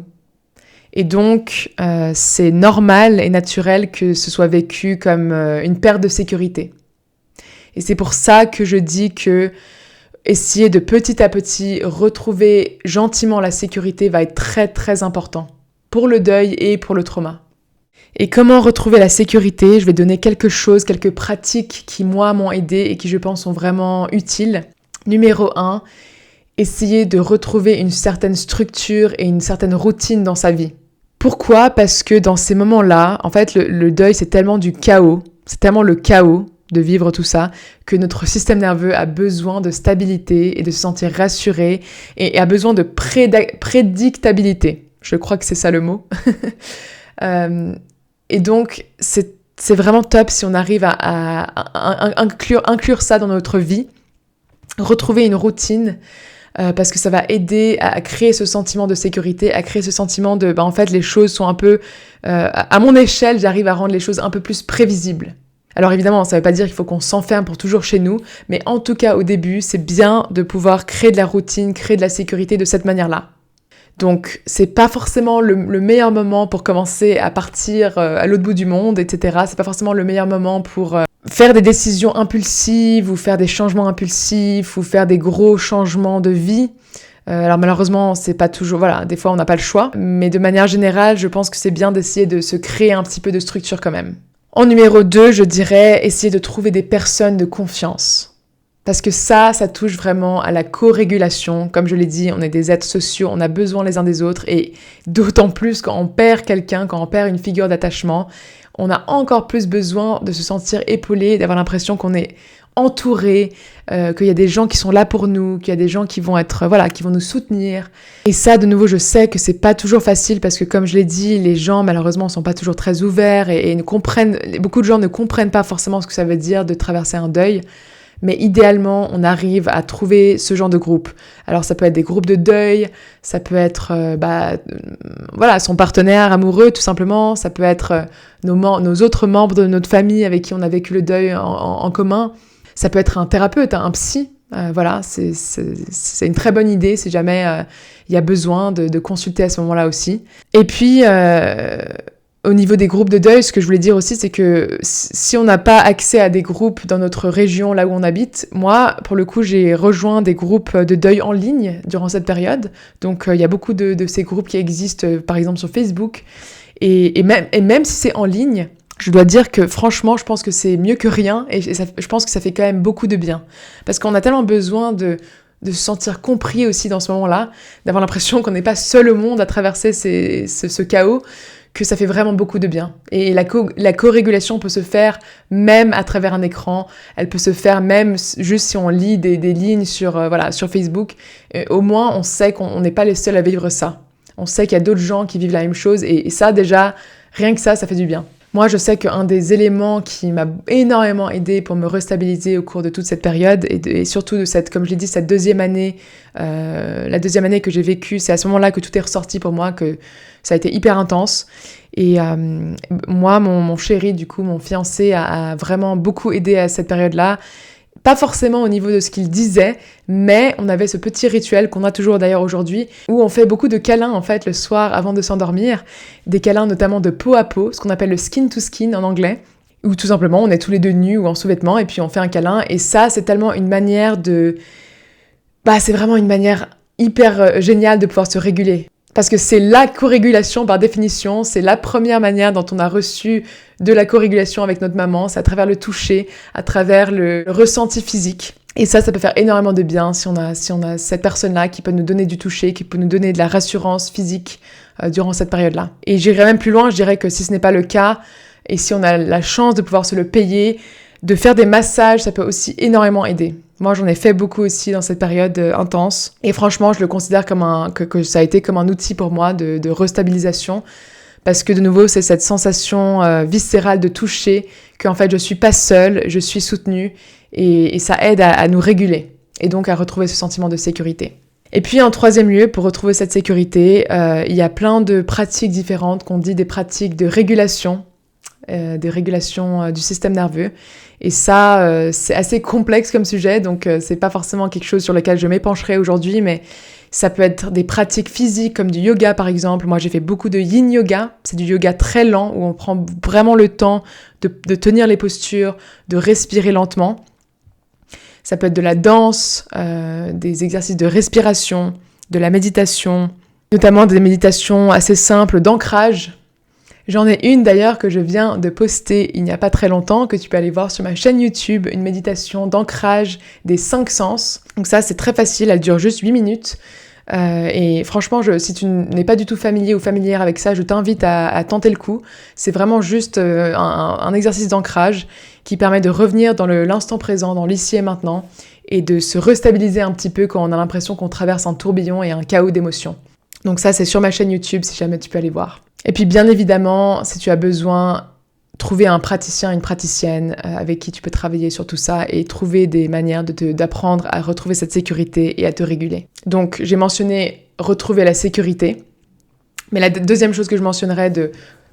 Et donc, c'est normal et naturel que ce soit vécu comme une perte de sécurité. Et c'est pour ça que je dis que essayer de petit à petit retrouver gentiment la sécurité va être très très important pour le deuil et pour le trauma. Et comment retrouver la sécurité ? Je vais donner quelques pratiques qui moi m'ont aidé et qui je pense sont vraiment utiles. Numéro 1, essayer de retrouver une certaine structure et une certaine routine dans sa vie. Pourquoi ? Parce que dans ces moments-là, en fait, le deuil, c'est tellement du chaos, c'est tellement le chaos de vivre tout ça, que notre système nerveux a besoin de stabilité et de se sentir rassuré et a besoin de prédictabilité. Je crois que c'est ça le mot. Et donc, c'est vraiment top si on arrive à inclure ça dans notre vie, retrouver une routine, parce que ça va aider à créer ce sentiment de sécurité, à créer ce sentiment de, en fait, les choses sont un peu, à mon échelle, j'arrive à rendre les choses un peu plus prévisibles. Alors évidemment, ça ne veut pas dire qu'il faut qu'on s'enferme pour toujours chez nous, mais en tout cas, au début, c'est bien de pouvoir créer de la routine, créer de la sécurité de cette manière-là. Donc, c'est pas forcément le meilleur moment pour commencer à partir à l'autre bout du monde, etc. C'est pas forcément le meilleur moment pour faire des décisions impulsives ou faire des changements impulsifs ou faire des gros changements de vie. Alors malheureusement, c'est pas toujours... Voilà, des fois on n'a pas le choix. Mais de manière générale, je pense que c'est bien d'essayer de se créer un petit peu de structure quand même. En numéro 2, je dirais essayer de trouver des personnes de confiance. Parce que ça touche vraiment à la co-régulation. Comme je l'ai dit, on est des êtres sociaux, on a besoin les uns des autres. Et d'autant plus quand on perd quelqu'un, quand on perd une figure d'attachement, on a encore plus besoin de se sentir épaulé, d'avoir l'impression qu'on est entouré, qu'il y a des gens qui sont là pour nous, qu'il y a des gens qui vont être, qui vont nous soutenir. Et ça, de nouveau, je sais que c'est pas toujours facile parce que, comme je l'ai dit, les gens, malheureusement, sont pas toujours très ouverts et beaucoup de gens ne comprennent pas forcément ce que ça veut dire de traverser un deuil. Mais idéalement, on arrive à trouver ce genre de groupe. Alors ça peut être des groupes de deuil, ça peut être son partenaire amoureux tout simplement, ça peut être nos autres membres de notre famille avec qui on a vécu le deuil en commun, ça peut être un thérapeute, un psy. C'est une très bonne idée si jamais il y a besoin de consulter à ce moment-là aussi. Et puis... Au niveau des groupes de deuil, ce que je voulais dire aussi, c'est que si on n'a pas accès à des groupes dans notre région, là où on habite, moi, pour le coup, j'ai rejoint des groupes de deuil en ligne durant cette période. Donc, il y a beaucoup de ces groupes qui existent, par exemple, sur Facebook. Et même si c'est en ligne, je dois dire que, franchement, je pense que c'est mieux que rien. Et je pense que ça fait quand même beaucoup de bien. Parce qu'on a tellement besoin de se sentir compris aussi dans ce moment-là, d'avoir l'impression qu'on n'est pas seul au monde à traverser ce chaos, que ça fait vraiment beaucoup de bien. Et la co-régulation peut se faire même à travers un écran, elle peut se faire même juste si on lit des lignes sur Facebook. Au moins, on sait qu'on n'est pas les seuls à vivre ça. On sait qu'il y a d'autres gens qui vivent la même chose, et ça, déjà, rien que ça fait du bien. Moi, je sais qu'un des éléments qui m'a énormément aidé pour me restabiliser au cours de toute cette période, et surtout de comme je l'ai dit, cette deuxième année, la deuxième année que j'ai vécue, c'est à ce moment-là que tout est ressorti pour moi, que ça a été hyper intense. Et moi, mon chéri, du coup, mon fiancé, a vraiment beaucoup aidé à cette période-là. Pas forcément au niveau de ce qu'il disait, mais on avait ce petit rituel qu'on a toujours d'ailleurs aujourd'hui, où on fait beaucoup de câlins en fait le soir avant de s'endormir, des câlins notamment de peau à peau, ce qu'on appelle le skin to skin en anglais, où tout simplement on est tous les deux nus ou en sous-vêtements et puis on fait un câlin, et ça c'est tellement une manière c'est vraiment une manière hyper géniale de pouvoir se réguler. Parce que c'est la co-régulation par définition, c'est la première manière dont on a reçu de la co-régulation avec notre maman, c'est à travers le toucher, à travers le ressenti physique. Et ça peut faire énormément de bien si on a cette personne-là qui peut nous donner du toucher, qui peut nous donner de la rassurance physique durant cette période-là. Et j'irai même plus loin, je dirais que si ce n'est pas le cas, et si on a la chance de pouvoir se le payer, de faire des massages, ça peut aussi énormément aider. Moi, j'en ai fait beaucoup aussi dans cette période intense. Et franchement, je le considère comme que ça a été comme un outil pour moi de restabilisation. Parce que de nouveau, c'est cette sensation viscérale de toucher, qu'en fait, je suis pas seule, je suis soutenue. Et ça aide à nous réguler. Et donc à retrouver ce sentiment de sécurité. Et puis en troisième lieu, pour retrouver cette sécurité, il y a plein de pratiques différentes qu'on dit des pratiques de régulation. Des régulations du système nerveux. Et ça, c'est assez complexe comme sujet, donc c'est pas forcément quelque chose sur lequel je m'épancherai aujourd'hui, mais ça peut être des pratiques physiques comme du yoga par exemple. Moi j'ai fait beaucoup de yin yoga, c'est du yoga très lent où on prend vraiment le temps de tenir les postures, de respirer lentement. Ça peut être de la danse, des exercices de respiration, de la méditation, notamment des méditations assez simples d'ancrage. J'en ai une d'ailleurs que je viens de poster il n'y a pas très longtemps, que tu peux aller voir sur ma chaîne YouTube, une méditation d'ancrage des 5 sens. Donc ça c'est très facile, elle dure juste 8 minutes. Et franchement, si tu n'es pas du tout familier ou familière avec ça, je t'invite à tenter le coup. C'est vraiment juste un exercice d'ancrage qui permet de revenir dans l'instant présent, dans l'ici et maintenant, et de se restabiliser un petit peu quand on a l'impression qu'on traverse un tourbillon et un chaos d'émotions. Donc ça c'est sur ma chaîne YouTube si jamais tu peux aller voir. Et puis bien évidemment, si tu as besoin, trouver un praticien, une praticienne avec qui tu peux travailler sur tout ça et trouver des manières d'apprendre à retrouver cette sécurité et à te réguler. Donc j'ai mentionné retrouver la sécurité, mais la deuxième chose que je mentionnerais de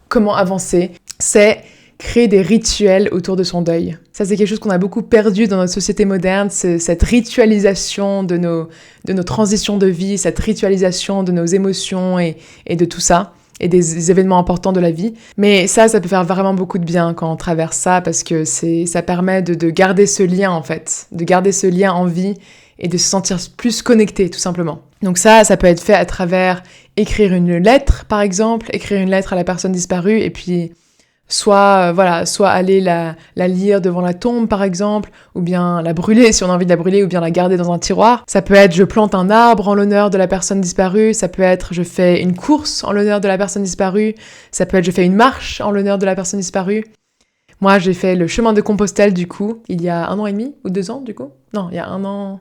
comment avancer, c'est créer des rituels autour de son deuil. Ça c'est quelque chose qu'on a beaucoup perdu dans notre société moderne, c'est cette ritualisation de nos transitions de vie, cette ritualisation de nos émotions et de tout ça. Et des événements importants de la vie. Mais ça peut faire vraiment beaucoup de bien quand on traverse ça, parce que ça permet de garder ce lien, en fait, de garder ce lien en vie et de se sentir plus connecté, tout simplement. Donc ça peut être fait à travers écrire une lettre, par exemple, écrire une lettre à la personne disparue et puis soit aller la lire devant la tombe, par exemple, ou bien la brûler si on a envie de la brûler, ou bien la garder dans un tiroir. Ça peut être je plante un arbre en l'honneur de la personne disparue, ça peut être je fais une course en l'honneur de la personne disparue, ça peut être je fais une marche en l'honneur de la personne disparue. Moi, j'ai fait le chemin de Compostelle, du coup, il y a 1 an et demi, ou 2 ans, du coup. Non, il y a 1 an...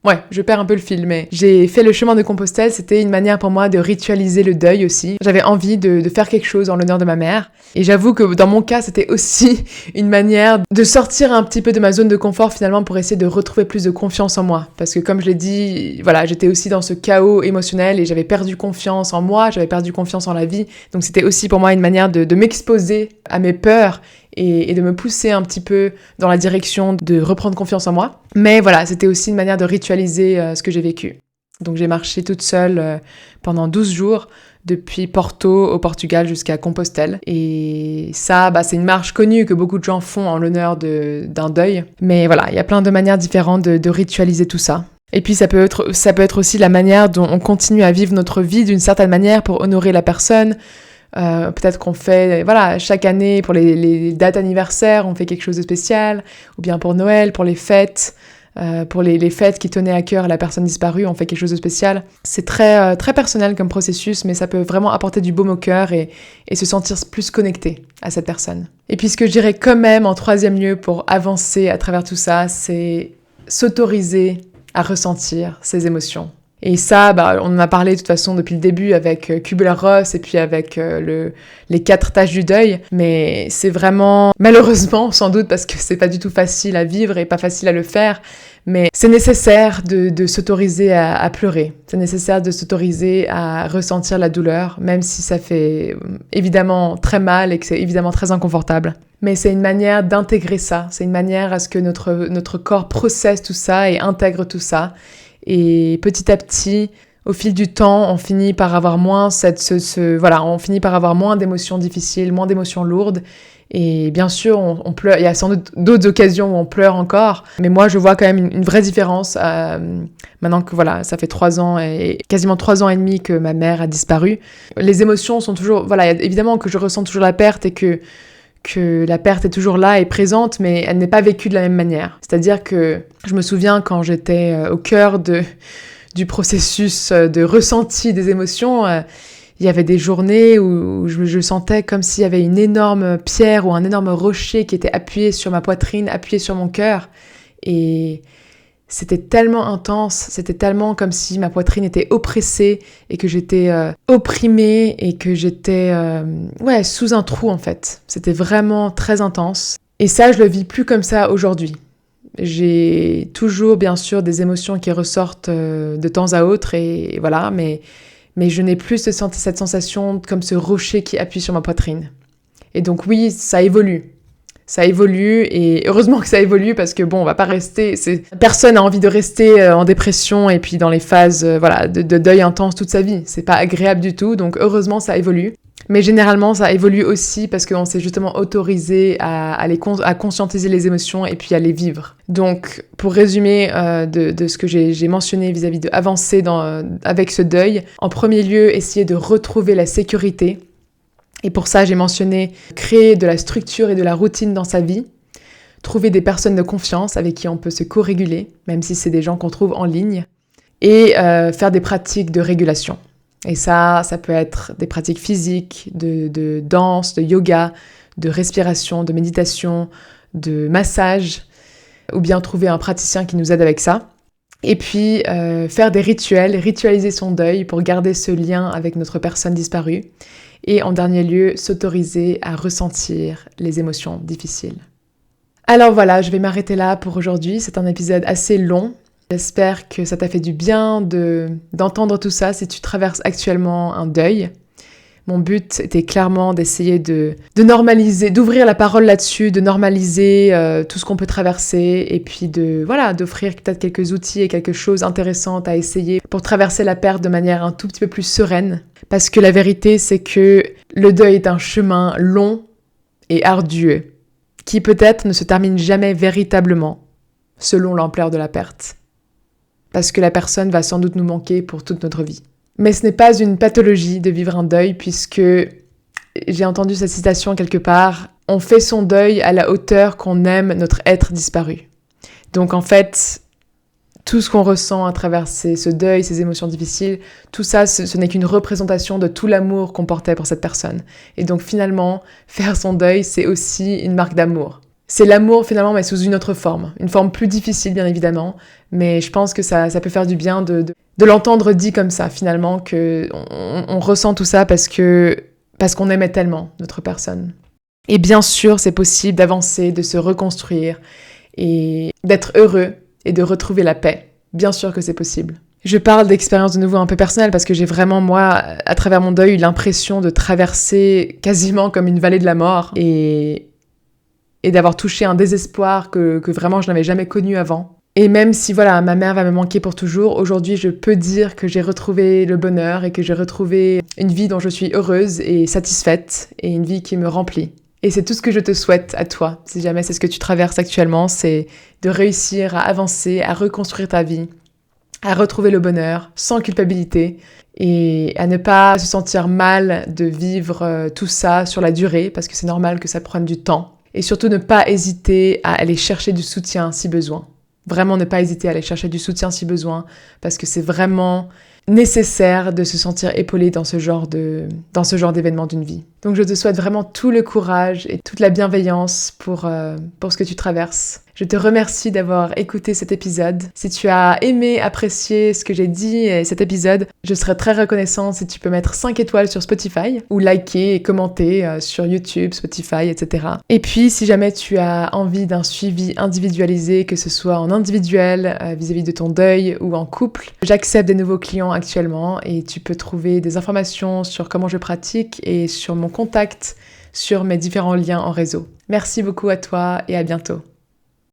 Ouais, je perds un peu le fil, mais j'ai fait le chemin de Compostelle, c'était une manière pour moi de ritualiser le deuil aussi. J'avais envie de faire quelque chose en l'honneur de ma mère. Et j'avoue que dans mon cas, c'était aussi une manière de sortir un petit peu de ma zone de confort finalement pour essayer de retrouver plus de confiance en moi. Parce que comme je l'ai dit, voilà, j'étais aussi dans ce chaos émotionnel et j'avais perdu confiance en moi, j'avais perdu confiance en la vie. Donc c'était aussi pour moi une manière de m'exposer à mes peurs et de me pousser un petit peu dans la direction de reprendre confiance en moi. Mais voilà, c'était aussi une manière de ritualiser ce que j'ai vécu. Donc j'ai marché toute seule pendant 12 jours, depuis Porto au Portugal jusqu'à Compostelle. Et ça, c'est une marche connue que beaucoup de gens font en l'honneur d'un deuil. Mais voilà, il y a plein de manières différentes de ritualiser tout ça. Et puis ça peut être aussi la manière dont on continue à vivre notre vie d'une certaine manière pour honorer la personne. Peut-être qu'on fait, chaque année pour les dates anniversaires, on fait quelque chose de spécial, ou bien pour Noël, pour les fêtes, pour les fêtes qui tenaient à cœur à la personne disparue, on fait quelque chose de spécial. C'est très, très personnel comme processus, mais ça peut vraiment apporter du baume au cœur et se sentir plus connecté à cette personne. Et puis ce que je dirais quand même en 3e lieu pour avancer à travers tout ça, c'est s'autoriser à ressentir ses émotions. Et ça, on en a parlé de toute façon depuis le début avec Kubler-Ross et puis avec les 4 tâches du deuil. Mais c'est vraiment, malheureusement, sans doute parce que c'est pas du tout facile à vivre et pas facile à le faire, mais c'est nécessaire de s'autoriser à pleurer. C'est nécessaire de s'autoriser à ressentir la douleur, même si ça fait évidemment très mal et que c'est évidemment très inconfortable. Mais c'est une manière d'intégrer ça. C'est une manière à ce que notre corps processe tout ça et intègre tout ça. Et petit à petit, au fil du temps, on finit par avoir moins on finit par avoir moins d'émotions difficiles, moins d'émotions lourdes. Et bien sûr, on pleure. Il y a sans doute d'autres occasions où on pleure encore. Mais moi, je vois quand même une vraie différence. Maintenant que ça fait 3 ans et quasiment 3 ans et demi que ma mère a disparu. Les émotions sont toujours, évidemment que je ressens toujours la perte et que la perte est toujours là et présente, mais elle n'est pas vécue de la même manière. C'est-à-dire que je me souviens quand j'étais au cœur du processus de ressenti des émotions, il y avait des journées où je sentais comme s'il y avait une énorme pierre ou un énorme rocher qui était appuyé sur ma poitrine, appuyé sur mon cœur. Et c'était tellement intense, c'était tellement comme si ma poitrine était oppressée et que j'étais opprimée et que j'étais sous un trou en fait. C'était vraiment très intense. Et ça, je le vis plus comme ça aujourd'hui. J'ai toujours bien sûr des émotions qui ressortent de temps à autre et voilà, mais je n'ai plus cette sensation comme ce rocher qui appuie sur ma poitrine. Et donc oui, ça évolue. Ça évolue et heureusement que ça évolue parce que on va pas rester... Personne n'a envie de rester en dépression et puis dans les phases de deuil intense toute sa vie. C'est pas agréable du tout, donc heureusement ça évolue. Mais généralement ça évolue aussi parce qu'on s'est justement autorisé à conscientiser les émotions et puis à les vivre. Donc pour résumer de ce que j'ai mentionné vis-à-vis de avancer avec ce deuil, en premier lieu, essayer de retrouver la sécurité. Et pour ça, j'ai mentionné créer de la structure et de la routine dans sa vie, trouver des personnes de confiance avec qui on peut se co-réguler, même si c'est des gens qu'on trouve en ligne, et faire des pratiques de régulation. Et ça peut être des pratiques physiques, de danse, de yoga, de respiration, de méditation, de massage, ou bien trouver un praticien qui nous aide avec ça. Et puis faire des rituels, ritualiser son deuil pour garder ce lien avec notre personne disparue. Et en dernier lieu, s'autoriser à ressentir les émotions difficiles. Alors voilà, je vais m'arrêter là pour aujourd'hui. C'est un épisode assez long. J'espère que ça t'a fait du bien d'entendre tout ça si tu traverses actuellement un deuil. Mon but était clairement d'essayer de normaliser, d'ouvrir la parole là-dessus, de normaliser tout ce qu'on peut traverser et puis d'offrir peut-être quelques outils et quelque chose d'intéressant à essayer pour traverser la perte de manière un tout petit peu plus sereine. Parce que la vérité, c'est que le deuil est un chemin long et ardueux qui peut-être ne se termine jamais véritablement selon l'ampleur de la perte. parce que la personne va sans doute nous manquer pour toute notre vie. Mais ce n'est pas une pathologie de vivre un deuil, puisque j'ai entendu cette citation quelque part, on fait son deuil à la hauteur qu'on aime notre être disparu. Donc en fait, tout ce qu'on ressent à travers ce deuil, ces émotions difficiles, tout ça, ce n'est qu'une représentation de tout l'amour qu'on portait pour cette personne. Et donc finalement, faire son deuil, c'est aussi une marque d'amour. C'est l'amour finalement, mais sous une autre forme. Une forme plus difficile, bien évidemment, mais je pense que ça peut faire du bien de l'entendre dit comme ça, finalement, qu'on ressent tout ça parce qu'on aimait tellement notre personne. Et bien sûr, c'est possible d'avancer, de se reconstruire et d'être heureux et de retrouver la paix. Bien sûr que c'est possible. Je parle d'expérience de nouveau un peu personnelle parce que j'ai vraiment, moi, à travers mon deuil, eu l'impression de traverser quasiment comme une vallée de la mort et d'avoir touché un désespoir que vraiment je n'avais jamais connu avant. Et même si voilà, ma mère va me manquer pour toujours, aujourd'hui je peux dire que j'ai retrouvé le bonheur et que j'ai retrouvé une vie dont je suis heureuse et satisfaite et une vie qui me remplit. Et c'est tout ce que je te souhaite à toi, si jamais c'est ce que tu traverses actuellement, c'est de réussir à avancer, à reconstruire ta vie, à retrouver le bonheur sans culpabilité et à ne pas se sentir mal de vivre tout ça sur la durée parce que c'est normal que ça prenne du temps. Et surtout ne pas hésiter à aller chercher du soutien si besoin. Vraiment ne pas hésiter à aller chercher du soutien si besoin parce que c'est vraiment nécessaire de se sentir épaulé dans ce genre d'événement d'une vie. Donc je te souhaite vraiment tout le courage et toute la bienveillance pour ce que tu traverses. Je te remercie d'avoir écouté cet épisode. Si tu as aimé, apprécié ce que j'ai dit et cet épisode, je serais très reconnaissante si tu peux mettre 5 étoiles sur Spotify ou liker et commenter sur YouTube, Spotify, etc. Et puis, si jamais tu as envie d'un suivi individualisé, que ce soit en individuel, vis-à-vis de ton deuil ou en couple, j'accepte des nouveaux clients actuellement et tu peux trouver des informations sur comment je pratique et sur mon contact sur mes différents liens en réseau. Merci beaucoup à toi et à bientôt.